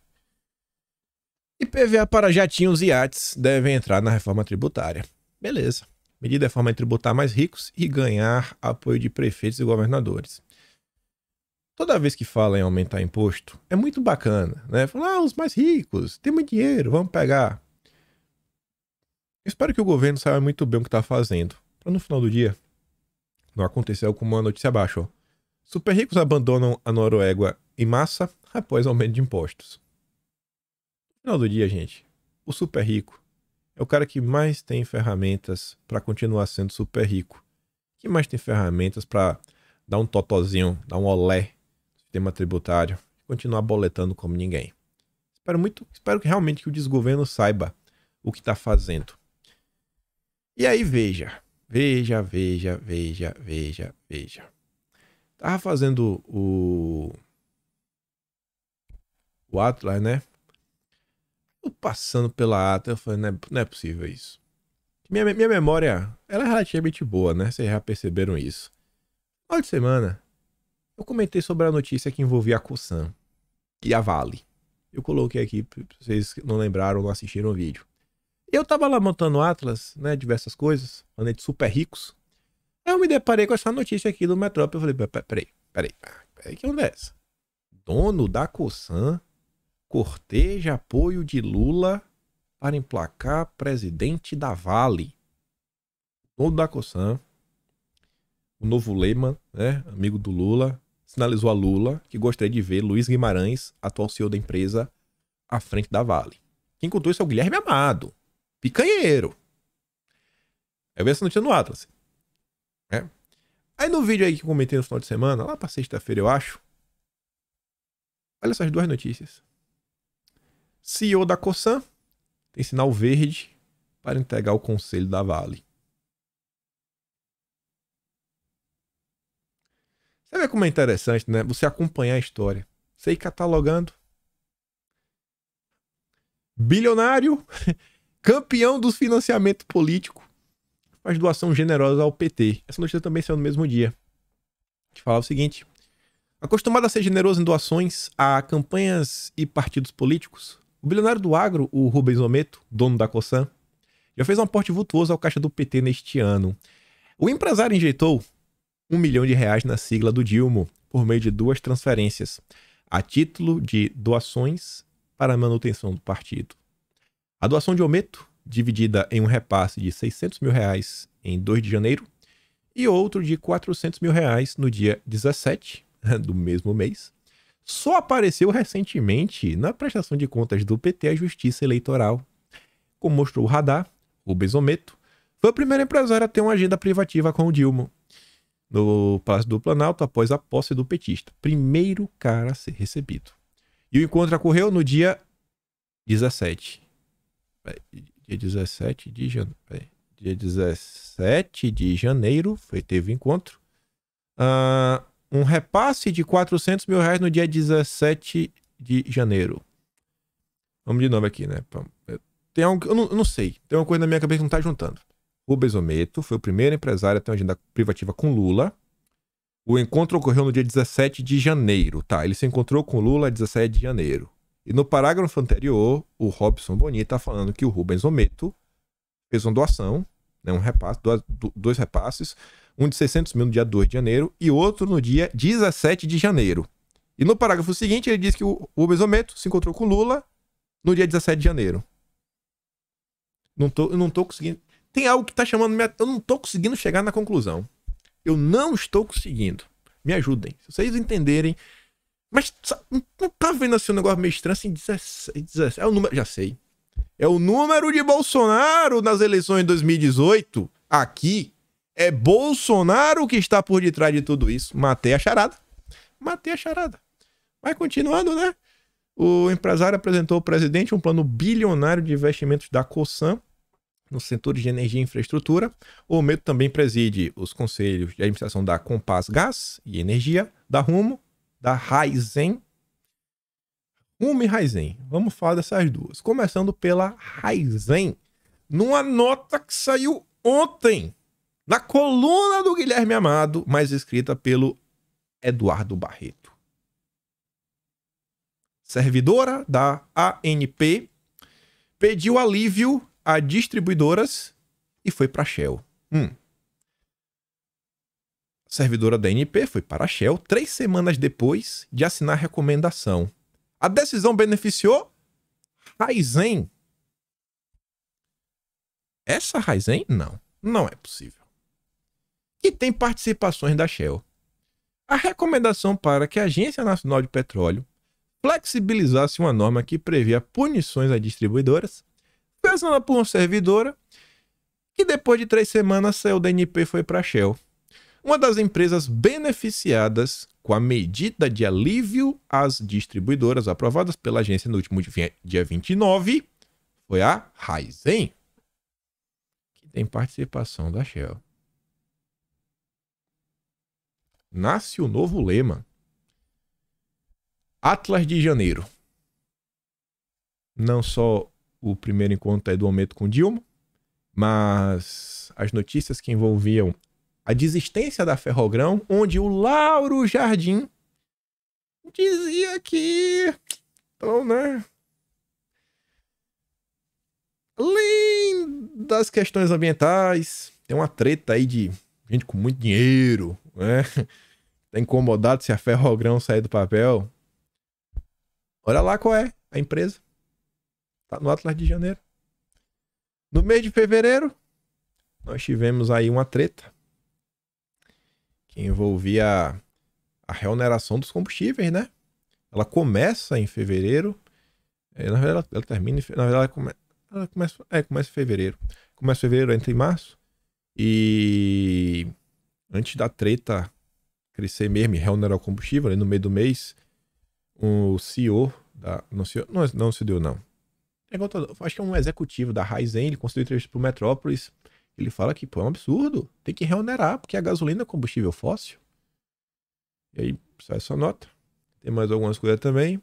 IPVA para jatinhos e iates devem entrar na reforma tributária. Beleza. Medida é a forma de tributar mais ricos e ganhar apoio de prefeitos e governadores. Toda vez que fala em aumentar imposto, é muito bacana, né? Falar, os mais ricos, tem muito dinheiro, vamos pegar. Eu espero que o governo saiba muito bem o que está fazendo. Para no final do dia não acontecer como uma notícia abaixo. Ó. Super ricos abandonam a Noruega em massa após aumento de impostos. No final do dia, gente, o super rico é o cara que mais tem ferramentas para continuar sendo super rico. Que mais tem ferramentas para dar um totozinho, dar um olé no sistema tributário e continuar boletando como ninguém. Espero que realmente que o desgoverno saiba o que está fazendo. E aí veja. Tava fazendo o Atlas, né? Eu passando pela Atlas, eu falei, não é possível isso. Minha memória, ela é relativamente boa, né? Vocês já perceberam isso. No final de semana, eu comentei sobre a notícia que envolvia a Cosan e a Vale. Eu coloquei aqui, pra vocês que não lembraram ou não assistiram o vídeo. Eu tava lá montando o Atlas, né, diversas coisas, falando de super ricos. Aí eu me deparei com essa notícia aqui do Metrópole. Eu falei, peraí, que onda é essa? Dono da Cosan corteja apoio de Lula para emplacar presidente da Vale. Dono da Cosan, o novo Lehman, né, amigo do Lula, sinalizou a Lula que gostaria de ver Luiz Guimarães, atual CEO da empresa, à frente da Vale. Quem contou isso é o Guilherme Amado. Picanheiro. Eu vi essa notícia no Atlas. É. Aí no vídeo aí que eu comentei no final de semana, lá pra sexta-feira eu acho. Olha essas duas notícias. CEO da Cosan tem sinal verde para entregar o conselho da Vale. Você vê como é interessante, né? Você acompanhar a história. Você ir catalogando. Bilionário... Campeão do financiamento político, faz doação generosa ao PT. Essa notícia também saiu no mesmo dia. Que falava o seguinte: acostumado a ser generoso em doações a campanhas e partidos políticos, o bilionário do agro, o Rubens Ometo, dono da Cosan, já fez um aporte vultuoso ao caixa do PT neste ano. O empresário injetou R$1 milhão na sigla do Dilma, por meio de 2 transferências, a título de doações para a manutenção do partido. A doação de Ometo dividida em um repasse de R$600 mil em 2 de janeiro e outro de R$400 mil no dia 17 do mesmo mês, só apareceu recentemente na prestação de contas do PT à Justiça Eleitoral. Como mostrou o radar, o Besometo foi o primeiro empresário a ter uma agenda privativa com o Dilma no Palácio do Planalto após a posse do petista. Primeiro cara a ser recebido. E o encontro ocorreu no dia 17. Dia 17 de janeiro. Dia 17 de janeiro teve encontro. Um repasse de R$400 mil no dia 17 de janeiro. Vamos de novo aqui, né? Tem algo que eu não sei. Tem uma coisa na minha cabeça que não tá juntando. O Besometo foi o primeiro empresário a ter uma agenda privativa com Lula. O encontro ocorreu no dia 17 de janeiro, tá? Ele se encontrou com Lula 17 de janeiro. E no parágrafo anterior, o Robson Boni tá falando que o Rubens Ometo fez uma doação, né, um repasse, dois repasses, um de R$600 mil no dia 2 de janeiro e outro no dia 17 de janeiro. E no parágrafo seguinte, ele diz que o Rubens Ometo se encontrou com Lula no dia 17 de janeiro. Eu não tô conseguindo... Tem algo que tá chamando... Eu não tô conseguindo chegar na conclusão. Eu não estou conseguindo. Me ajudem. Se vocês entenderem... Mas não tá vendo assim um negócio meio estranho assim? 17, é o número... Já sei. É o número de Bolsonaro nas eleições de 2018. Aqui é Bolsonaro que está por detrás de tudo isso. Matei a charada. Vai continuando, né? O empresário apresentou ao presidente um plano bilionário de investimentos da Cosan nos setores de energia e infraestrutura. O Ometo também preside os conselhos de administração da Compass Gás e Energia, da Rumo, da Raizen. Rumo e Raizen. Vamos falar dessas duas. Começando pela Raizen. Numa nota que saiu ontem, na coluna do Guilherme Amado, mas escrita pelo Eduardo Barreto. Servidora da ANP pediu alívio a distribuidoras e foi para a Shell. Servidora da ANP foi para a Shell 3 semanas depois de assinar a recomendação. A decisão beneficiou Raizen. Essa Raizen? Não é possível. E tem participações da Shell. A recomendação para que a Agência Nacional de Petróleo flexibilizasse uma norma que previa punições a distribuidoras foi assinada por uma servidora que depois de 3 semanas saiu da ANP e foi para a Shell. Uma das empresas beneficiadas com a medida de alívio às distribuidoras aprovadas pela agência no último dia 29 foi a Raizen, que tem participação da Shell. Nasce o novo lema. Atlas de Janeiro. Não só o primeiro encontro do Ometo com Dilma, mas as notícias que envolviam a desistência da Ferrogrão, onde o Lauro Jardim dizia que, então, né, além das questões ambientais, tem uma treta aí de gente com muito dinheiro, né? Tá incomodado se a Ferrogrão sair do papel. Olha lá qual é a empresa. Tá no Atlas de Janeiro. No mês de fevereiro, nós tivemos aí uma treta que envolvia a reoneração dos combustíveis, né? Ela começa em fevereiro. Na verdade, ela termina em... Na verdade, ela começa em fevereiro. Começa em fevereiro, entra em março. E antes da treta crescer mesmo e reonerar o combustível, ali no meio do mês, o CEO da... Não se deu, não. Acho que é um executivo da Raizen, ele concedeu entrevista pro Metrópolis. Ele fala que, pô, é um absurdo. Tem que reonerar, porque a gasolina é combustível fóssil. E aí, sai essa nota. Tem mais algumas coisas também.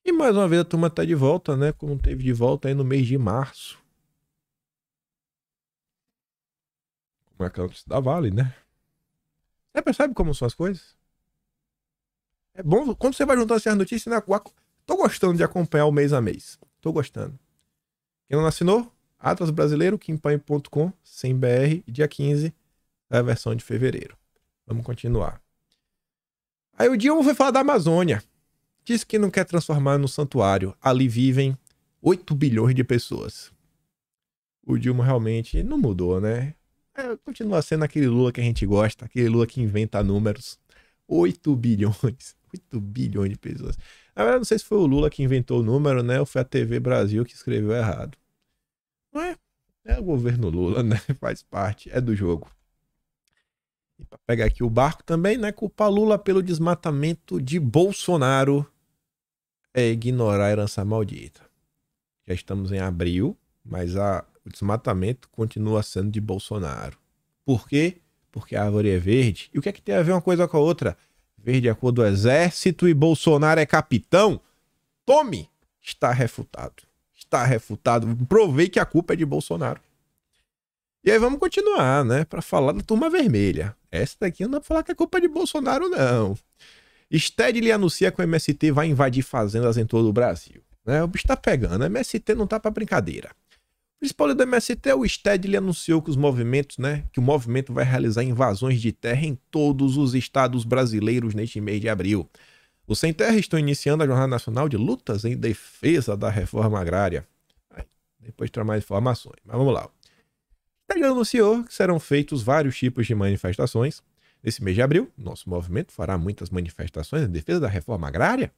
E mais uma vez a turma tá de volta, né? Como teve de volta aí no mês de março. Como é que é da Vale, né? Você percebe como são as coisas? É bom, quando você vai juntando essas notícias, né? Tô gostando de acompanhar o mês a mês. Tô gostando. Quem não assinou? Atlas Brasileiro, Kimpanhe.com, sem BR, dia 15, é a versão de fevereiro. Vamos continuar. Aí o Dilma foi falar da Amazônia. Disse que não quer transformar no santuário. Ali vivem 8 bilhões de pessoas. o Dilma realmente não mudou, né? Continua sendo aquele Lula que a gente gosta, aquele Lula que inventa números. 8 bilhões. 8 bilhões de pessoas. Na verdade, não sei se foi o Lula que inventou o número, né? Ou foi a TV Brasil que escreveu errado. Não é? É o governo Lula, né? Faz parte, é do jogo. E para pegar aqui o barco também, né? Culpar Lula pelo desmatamento de Bolsonaro é ignorar a herança maldita. Já estamos em abril, mas o desmatamento continua sendo de Bolsonaro. Por quê? Porque a árvore é verde. E o que é que tem a ver uma coisa com a outra? Verde é a cor do exército e Bolsonaro é capitão? Tome! Está refutado. Está refutado. Provei que a culpa é de Bolsonaro. E aí vamos continuar, né? Para falar da turma vermelha. Essa daqui não dá para falar que é culpa de Bolsonaro, não. Stedley anuncia que o MST vai invadir fazendas em todo o Brasil. Né? O bicho tá pegando. O MST não tá para brincadeira. O principal do MST, o Stedley anunciou que que o movimento vai realizar invasões de terra em todos os estados brasileiros neste mês de abril. Os Sem Terra estão iniciando a Jornada Nacional de Lutas em Defesa da Reforma Agrária. Depois terá mais informações, mas vamos lá. Ele anunciou que serão feitos vários tipos de manifestações. Nesse mês de abril, nosso movimento fará muitas manifestações em defesa da reforma agrária.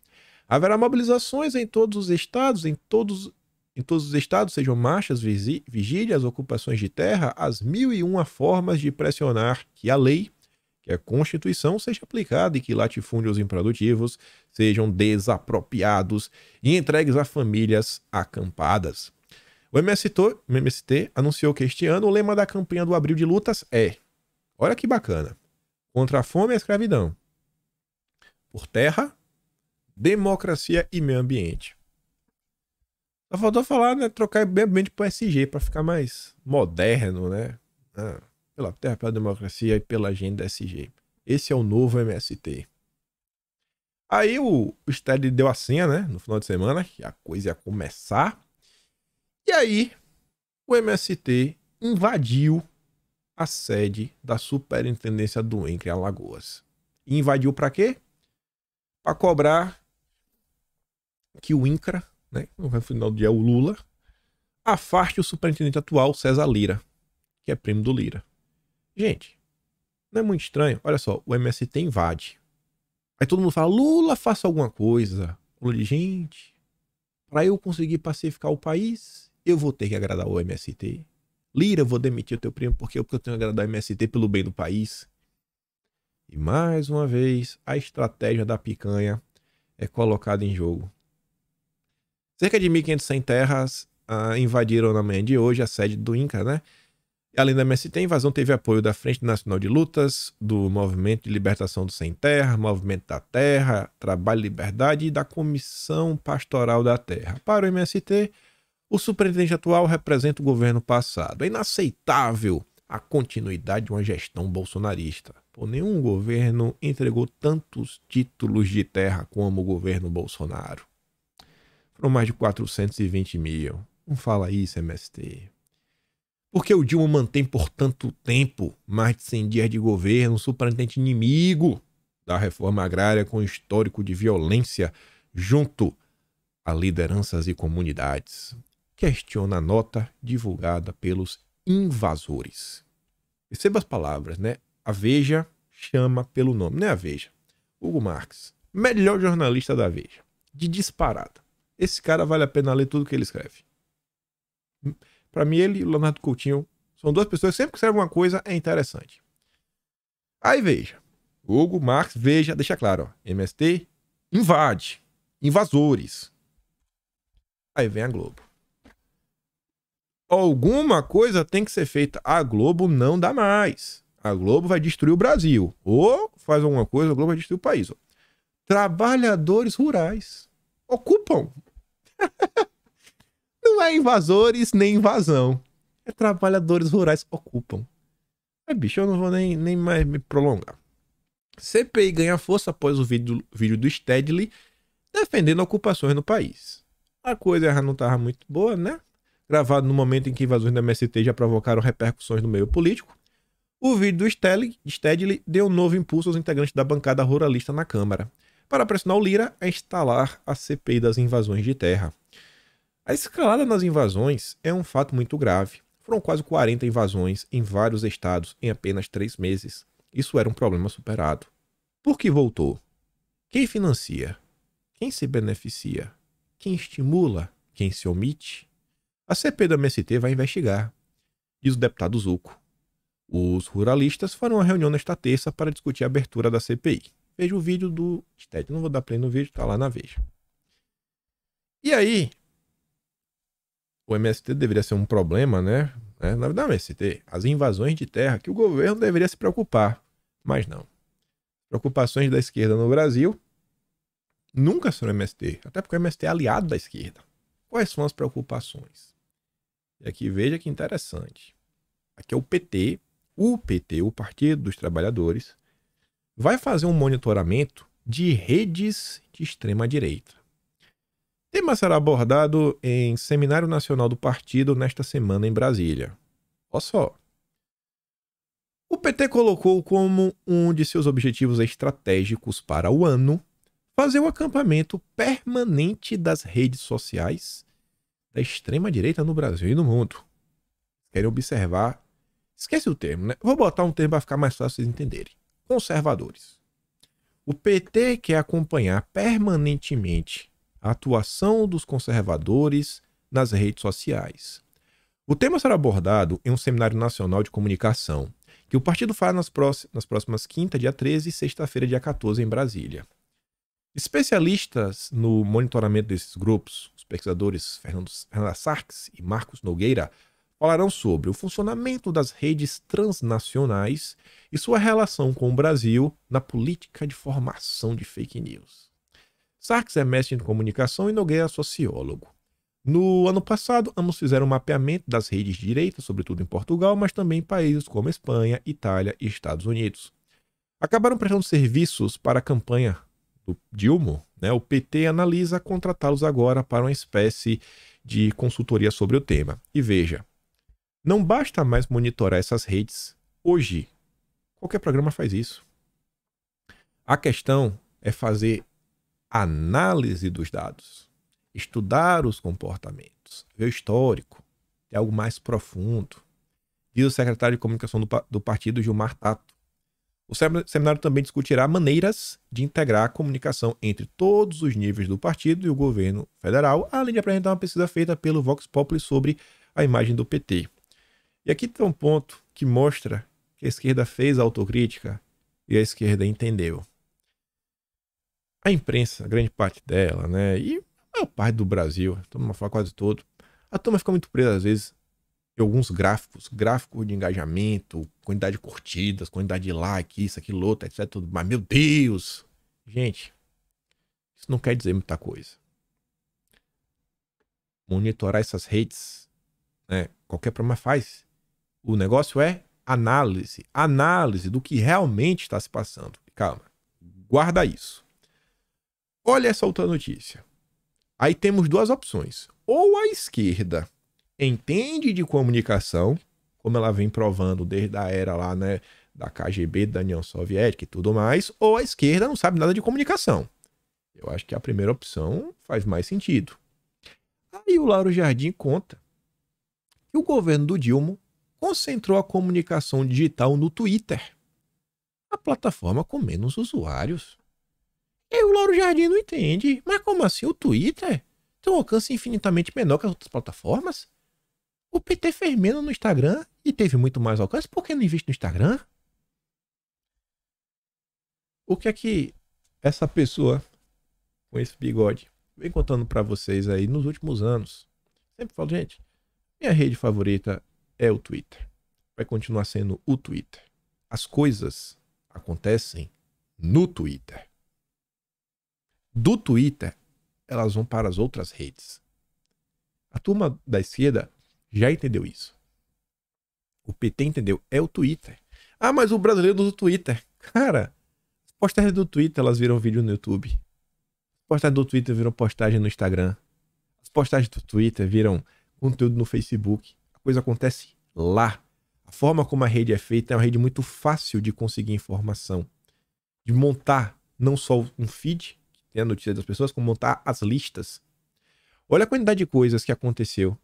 Haverá mobilizações em todos os estados, em todos os estados, sejam marchas, vigílias, ocupações de terra, as 1001 formas de pressionar que a lei, que a Constituição, seja aplicada e que latifúndios improdutivos sejam desapropriados e entregues a famílias acampadas. O MST anunciou que este ano o lema da campanha do Abril de Lutas é, olha que bacana, contra a fome e a escravidão, por terra, democracia e meio ambiente. Só faltou falar, né, trocar meio ambiente pro SG para ficar mais moderno, né? Pela terra, pela democracia e pela agenda SG. Esse é o novo MST. Aí o Stedley deu a senha, né, no final de semana, que a coisa ia começar. E aí, o MST invadiu a sede da Superintendência do INCRA em Alagoas. E invadiu para quê? Para cobrar que o INCRA, né, no final do dia o Lula, afaste o superintendente atual, César Lira, que é primo do Lira. Gente, não é muito estranho? Olha só, o MST invade. Aí todo mundo fala, Lula, faça alguma coisa. Lula diz, gente, para eu conseguir pacificar o país, eu vou ter que agradar o MST. Lira, eu vou demitir o teu primo porque eu tenho que agradar o MST pelo bem do país. E mais uma vez, a estratégia da picanha é colocada em jogo. Cerca de 1.500 sem terras invadiram na manhã de hoje a sede do INCRA, né? E além do MST, a invasão teve apoio da Frente Nacional de Lutas, do Movimento de Libertação do Sem Terra, Movimento da Terra, Trabalho e Liberdade e da Comissão Pastoral da Terra. Para o MST, o superintendente atual representa o governo passado. É inaceitável a continuidade de uma gestão bolsonarista. Por nenhum governo entregou tantos títulos de terra como o governo Bolsonaro. Foram mais de 420 mil. Não fala isso, MST. Porque o Dilma mantém por tanto tempo, mais de 100 dias de governo, um superintendente inimigo da reforma agrária com histórico de violência junto a lideranças e comunidades. Questiona a nota divulgada pelos invasores. Perceba as palavras, né? A Veja chama pelo nome, não é a Veja. Hugo Marques, melhor jornalista da Veja, de disparada. Esse cara vale a pena ler tudo que ele escreve. Para mim, ele e o Leonardo Coutinho são duas pessoas que sempre que escrevem uma coisa é interessante. Aí Veja, Hugo Marques, Veja, deixa claro, ó, MST invade, invasores. Aí vem a Globo. Alguma coisa tem que ser feita. A Globo não dá mais. A Globo vai destruir o Brasil. Ou faz alguma coisa, a Globo vai destruir o país. Ó. Trabalhadores rurais ocupam. Não é invasores nem invasão. É trabalhadores rurais ocupam. Bicho, eu não vou nem mais me prolongar. CPI ganha força após o vídeo do Stedley defendendo ocupações no país. A coisa já não estava muito boa, né? Gravado no momento em que invasões da MST já provocaram repercussões no meio político, o vídeo do Stedley deu um novo impulso aos integrantes da bancada ruralista na Câmara, para pressionar o Lira a instalar a CPI das invasões de terra. A escalada nas invasões é um fato muito grave. Foram quase 40 invasões em vários estados em apenas 3 meses. Isso era um problema superado. Por que voltou? Quem financia? Quem se beneficia? Quem estimula? Quem se omite? A CPI do MST vai investigar, diz o deputado Zucco. Os ruralistas farão uma reunião nesta terça para discutir a abertura da CPI. Veja o vídeo do Sted. Não vou dar play no vídeo, tá lá na Veja. E aí, o MST deveria ser um problema, né? Na verdade, o MST, as invasões de terra que o governo deveria se preocupar. Mas não. Preocupações da esquerda no Brasil nunca serão o MST. Até porque o MST é aliado da esquerda. Quais são as preocupações? E aqui veja que interessante. Aqui é o PT, o Partido dos Trabalhadores, vai fazer um monitoramento de redes de extrema-direita. O tema será abordado em Seminário Nacional do Partido nesta semana em Brasília. Olha só. O PT colocou como um de seus objetivos estratégicos para o ano fazer o acampamento permanente das redes sociais da extrema-direita no Brasil e no mundo. Querem observar... Esquece o termo, né? Vou botar um termo para ficar mais fácil vocês entenderem. Conservadores. O PT quer acompanhar permanentemente a atuação dos conservadores nas redes sociais. O tema será abordado em um Seminário Nacional de Comunicação, que o partido faz nas próximas quinta, dia 13 e sexta-feira, dia 14, em Brasília. Especialistas no monitoramento desses grupos, os pesquisadores Fernanda Sarques e Marcos Nogueira, falarão sobre o funcionamento das redes transnacionais e sua relação com o Brasil na política de formação de fake news. Sarques é mestre em comunicação e Nogueira é sociólogo. No ano passado, ambos fizeram um mapeamento das redes de direita, sobretudo em Portugal, mas também em países como Espanha, Itália e Estados Unidos. Acabaram prestando serviços para a campanha do Dilma, né? O PT analisa contratá-los agora para uma espécie de consultoria sobre o tema. E veja, não basta mais monitorar essas redes. Hoje, qualquer programa faz isso. A questão é fazer análise dos dados, estudar os comportamentos, ver o histórico, ter algo mais profundo. Diz o secretário de comunicação do partido, Gilmar Tato. O seminário também discutirá maneiras de integrar a comunicação entre todos os níveis do partido e o governo federal, além de apresentar uma pesquisa feita pelo Vox Populi sobre a imagem do PT. E aqui tem um ponto que mostra que a esquerda fez a autocrítica e a esquerda entendeu. A imprensa, grande parte dela, né, e a maior parte do Brasil, todo mundo fala quase todo, a turma fica muito presa às vezes em alguns gráficos de engajamento, quantidade de curtidas, quantidade de like, isso, aquilo, outro, etc. Tudo. Mas, meu Deus! Gente, isso não quer dizer muita coisa. Monitorar essas redes, né, qualquer programa faz. O negócio é análise do que realmente está se passando. Calma, guarda isso. Olha essa outra notícia. Aí temos duas opções. Ou a esquerda entende de comunicação, como ela vem provando desde a era lá, né, da KGB, da União Soviética e tudo mais, ou a esquerda não sabe nada de comunicação. Eu acho que a primeira opção faz mais sentido. Aí o Lauro Jardim conta que o governo do Dilma concentrou a comunicação digital no Twitter, a plataforma com menos usuários. E o Lauro Jardim não entende. Mas como assim o Twitter tem um alcance infinitamente menor que as outras plataformas? O PT fez menos no Instagram e teve muito mais alcance. Por que não investe no Instagram? O que é que essa pessoa com esse bigode vem contando pra vocês aí nos últimos anos? Sempre falo, gente, minha rede favorita é o Twitter. Vai continuar sendo o Twitter. As coisas acontecem no Twitter. Do Twitter, elas vão para as outras redes. A turma da esquerda já entendeu isso. O PT entendeu, é o Twitter. Ah, mas o brasileiro usa o Twitter. Cara, as postagens do Twitter, elas viram vídeo no YouTube. As postagens do Twitter viram postagem no Instagram. As postagens do Twitter viram conteúdo no Facebook. A coisa acontece lá. A forma como a rede é feita é uma rede muito fácil de conseguir informação. De montar não só um feed, que tem a notícia das pessoas, como montar as listas. Olha a quantidade de coisas que aconteceu.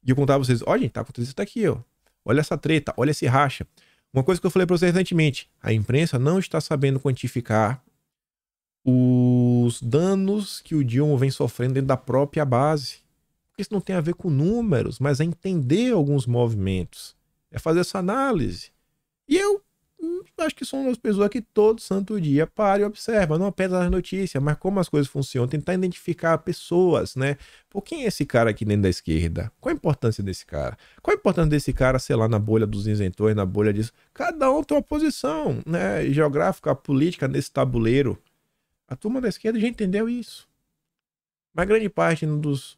E eu contava pra vocês, ó, gente, tá acontecendo isso aqui, ó. Olha essa treta, olha esse racha. Uma coisa que eu falei pra vocês recentemente, a imprensa não está sabendo quantificar os danos que o Dilma vem sofrendo dentro da própria base. Porque isso não tem a ver com números, mas é entender alguns movimentos. É fazer essa análise. E eu acho que sou uma das pessoas que todo santo dia para e observa, não apenas as notícias, mas como as coisas funcionam, tentar identificar pessoas, né? Por quem é esse cara aqui dentro da esquerda? Qual a importância desse cara? Qual a importância desse cara, sei lá, na bolha dos isentores, na bolha disso? Cada um tem uma posição, né? Geográfica, política nesse tabuleiro. A turma da esquerda já entendeu isso. Mas grande parte dos,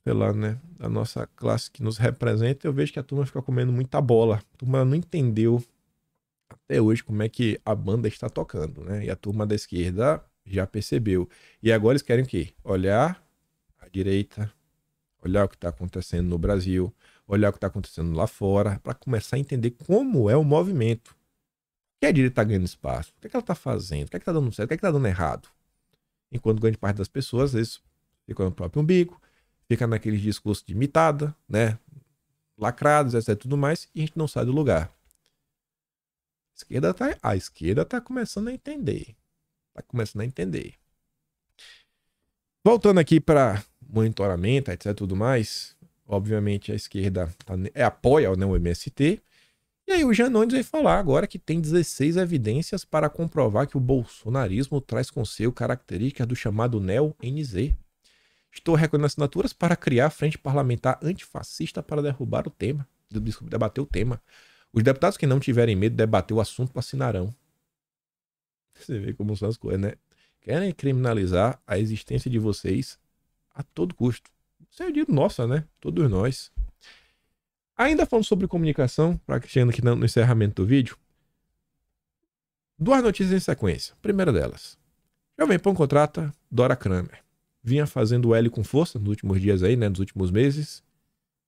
sei lá, né, da nossa classe que nos representa, eu vejo que a turma fica comendo muita bola. A turma não entendeu até hoje como é que a banda está tocando, né? E a turma da esquerda já percebeu. E agora eles querem o quê? Olhar a direita, olhar o que está acontecendo no Brasil, olhar o que está acontecendo lá fora, para começar a entender como é o movimento. Por que a direita está ganhando espaço? O que é que ela está fazendo? O que é que está dando certo? O que é que está dando errado? Enquanto grande parte das pessoas, às vezes, fica no próprio umbigo, fica naqueles discursos de imitada, né? Lacrados, etc. Tudo mais, e a gente não sai do lugar. A esquerda tá começando a entender. Tá começando a entender. Voltando aqui para monitoramento, etc. Tudo mais. Obviamente a esquerda apoia, né, o MST. E aí o Janones vai falar agora que tem 16 evidências para comprovar que o bolsonarismo traz consigo características do chamado neo-NZ. Estou recolhendo assinaturas para criar a frente parlamentar antifascista para derrubar o tema. Debater o tema. Os deputados que não tiverem medo de debater o assunto assinarão. Você vê como são as coisas, né? Querem criminalizar a existência de vocês a todo custo. Isso é o direito nosso, né? Todos nós. Ainda falando sobre comunicação, para chegando aqui no encerramento do vídeo, duas notícias em sequência. Primeira delas. Jovem Pan contrata Dora Kramer. Vinha fazendo o L com força nos últimos dias aí, né? Nos últimos meses.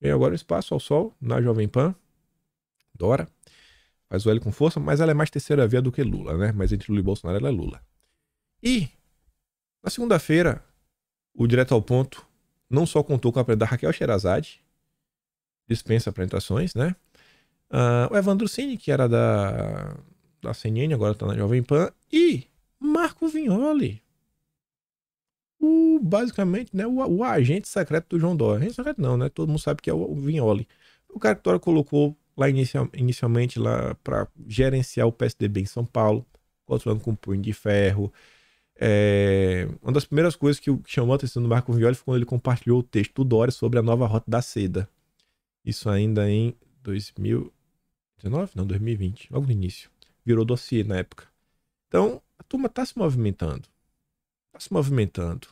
Vem agora o espaço ao sol na Jovem Pan. Dora faz o L com força, mas ela é mais terceira via do que Lula, né? Mas entre Lula e Bolsonaro ela é Lula. E na segunda-feira, o Direto ao Ponto não só contou com a presença da Raquel Sherazade, dispensa apresentações, né? O Evandro Cini, que era da CNN, agora tá na Jovem Pan, e Marco Vignoli, basicamente, né, o agente secreto do João Dória. Agente secreto não, né? Todo mundo sabe que é o Vignoli. O cara que Dória colocou lá inicialmente lá para gerenciar o PSDB em São Paulo, controlando com um punho de ferro. Uma das primeiras coisas que chamou a atenção do Marco Vignoli foi quando ele compartilhou o texto do Dória sobre a nova Rota da Seda. Isso ainda em 2019? Não, 2020. Logo no início. Virou dossiê na época. Então, a turma tá se movimentando. Tá se movimentando.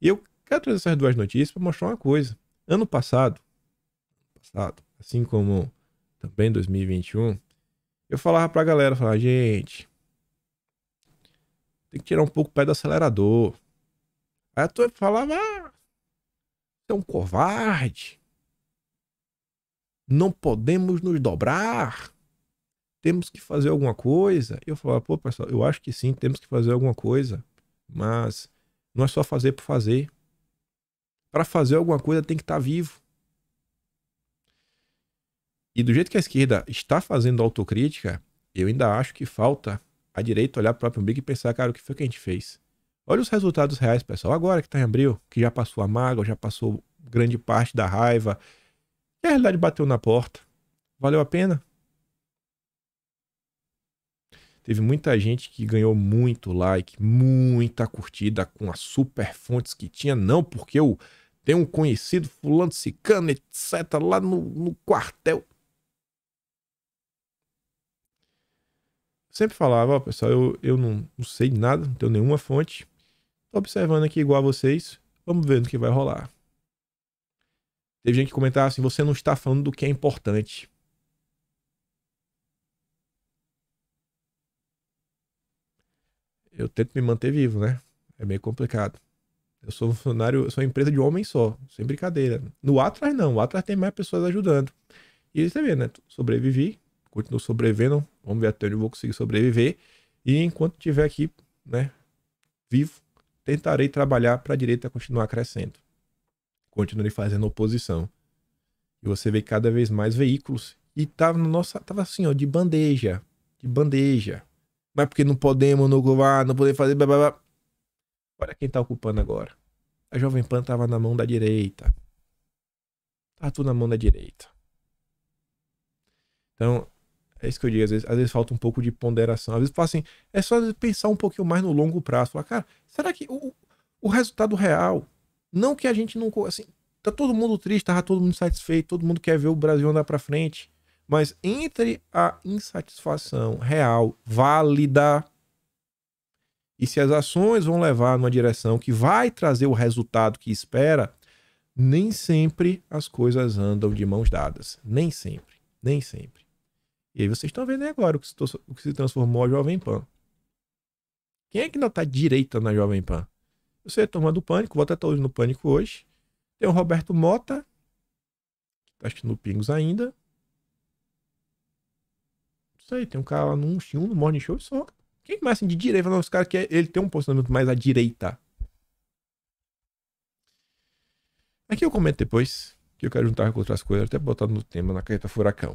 E eu quero trazer essas duas notícias para mostrar uma coisa. Ano passado, assim como também 2021, eu falava pra galera, gente, tem que tirar um pouco o pé do acelerador. Aí a turma falava, você é um covarde. Não podemos nos dobrar. Temos que fazer alguma coisa. Eu falava, pô, pessoal, eu acho que sim, temos que fazer alguma coisa. Mas não é só fazer por fazer. Para fazer alguma coisa tem que estar vivo. E do jeito que a esquerda está fazendo autocrítica, eu ainda acho que falta a direita olhar para o próprio umbigo e pensar, cara, o que foi que a gente fez? Olha os resultados reais, pessoal. Agora que está em abril, que já passou a mágoa, já passou grande parte da raiva, e a realidade bateu na porta. Valeu a pena? Teve muita gente que ganhou muito like, muita curtida com as super fontes que tinha. Não, porque eu tenho um conhecido fulano cicano, etc. lá no quartel. Sempre falava, pessoal, eu não sei de nada, não tenho nenhuma fonte. Tô observando aqui igual a vocês. Vamos ver o que vai rolar. Teve gente que comentava assim, você não está falando do que é importante. Eu tento me manter vivo, né? É meio complicado. Eu sou um funcionário, eu sou uma empresa de homem só, sem brincadeira. No Atlas não, o Atlas tem mais pessoas ajudando. E você vê, né? Sobrevivi, continuo sobrevivendo, vamos ver até onde eu vou conseguir sobreviver. E enquanto estiver aqui, né, vivo, tentarei trabalhar para a direita continuar crescendo. continuarei fazendo oposição. E você vê cada vez mais veículos. E tava assim, ó, de bandeja. De bandeja. Mas porque não podemos, não podemos fazer... Blá, blá, blá. Olha quem tá ocupando agora. A Jovem Pan tava na mão da direita. Tá tudo na mão da direita. Então, é isso que eu digo. Às vezes falta um pouco de ponderação. Às vezes fala assim, é só pensar um pouquinho mais no longo prazo. Falar, cara, será que o resultado real, não que a gente não... Assim, tá todo mundo triste, tá todo mundo insatisfeito, todo mundo quer ver o Brasil andar pra frente. Mas entre a insatisfação real, válida, e se as ações vão levar numa direção que vai trazer o resultado que espera, nem sempre as coisas andam de mãos dadas. Nem sempre. Nem sempre. E aí vocês estão vendo aí agora o que se transformou a Jovem Pan. Quem é que não tá direita na Jovem Pan? Você é turma do Pânico, vou até estar hoje no Pânico hoje. Tem o Roberto Mota, acho que no Pingos ainda. Isso aí, tem um cara lá no 1x1, no Morning Show e só. Quem mais assim de direita? Não, os caras que ele tem um posicionamento mais à direita. Aqui eu comento depois, que eu quero juntar com outras coisas, até botar no tema na carreta furacão.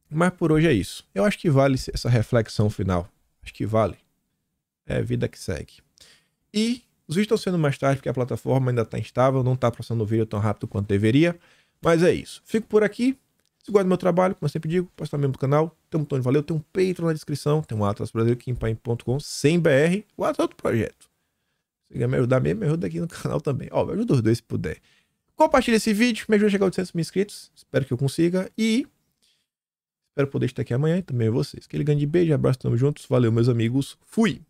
Mas por hoje é isso. Eu acho que vale essa reflexão final. Acho que vale. É a vida que segue. E os vídeos estão sendo mais tarde, porque a plataforma ainda está instável, não está processando o vídeo tão rápido quanto deveria. Mas é isso. Fico por aqui. Se gosta do meu trabalho, como eu sempre digo, pode estar membro do canal. Tem um botão de valeu, tem um Patreon na descrição, tem um Atlas Brasileiro, Kimpaim.com, sem BR, o Atlas é outro projeto. Se quiser me ajudar mesmo, me ajuda aqui no canal também. Ó, me ajuda os dois se puder. Compartilhe esse vídeo, me ajuda a chegar a 800 mil inscritos. Espero que eu consiga. E espero poder estar aqui amanhã e também vocês. Aquele grande beijo, abraço, tamo juntos. Valeu, meus amigos. Fui!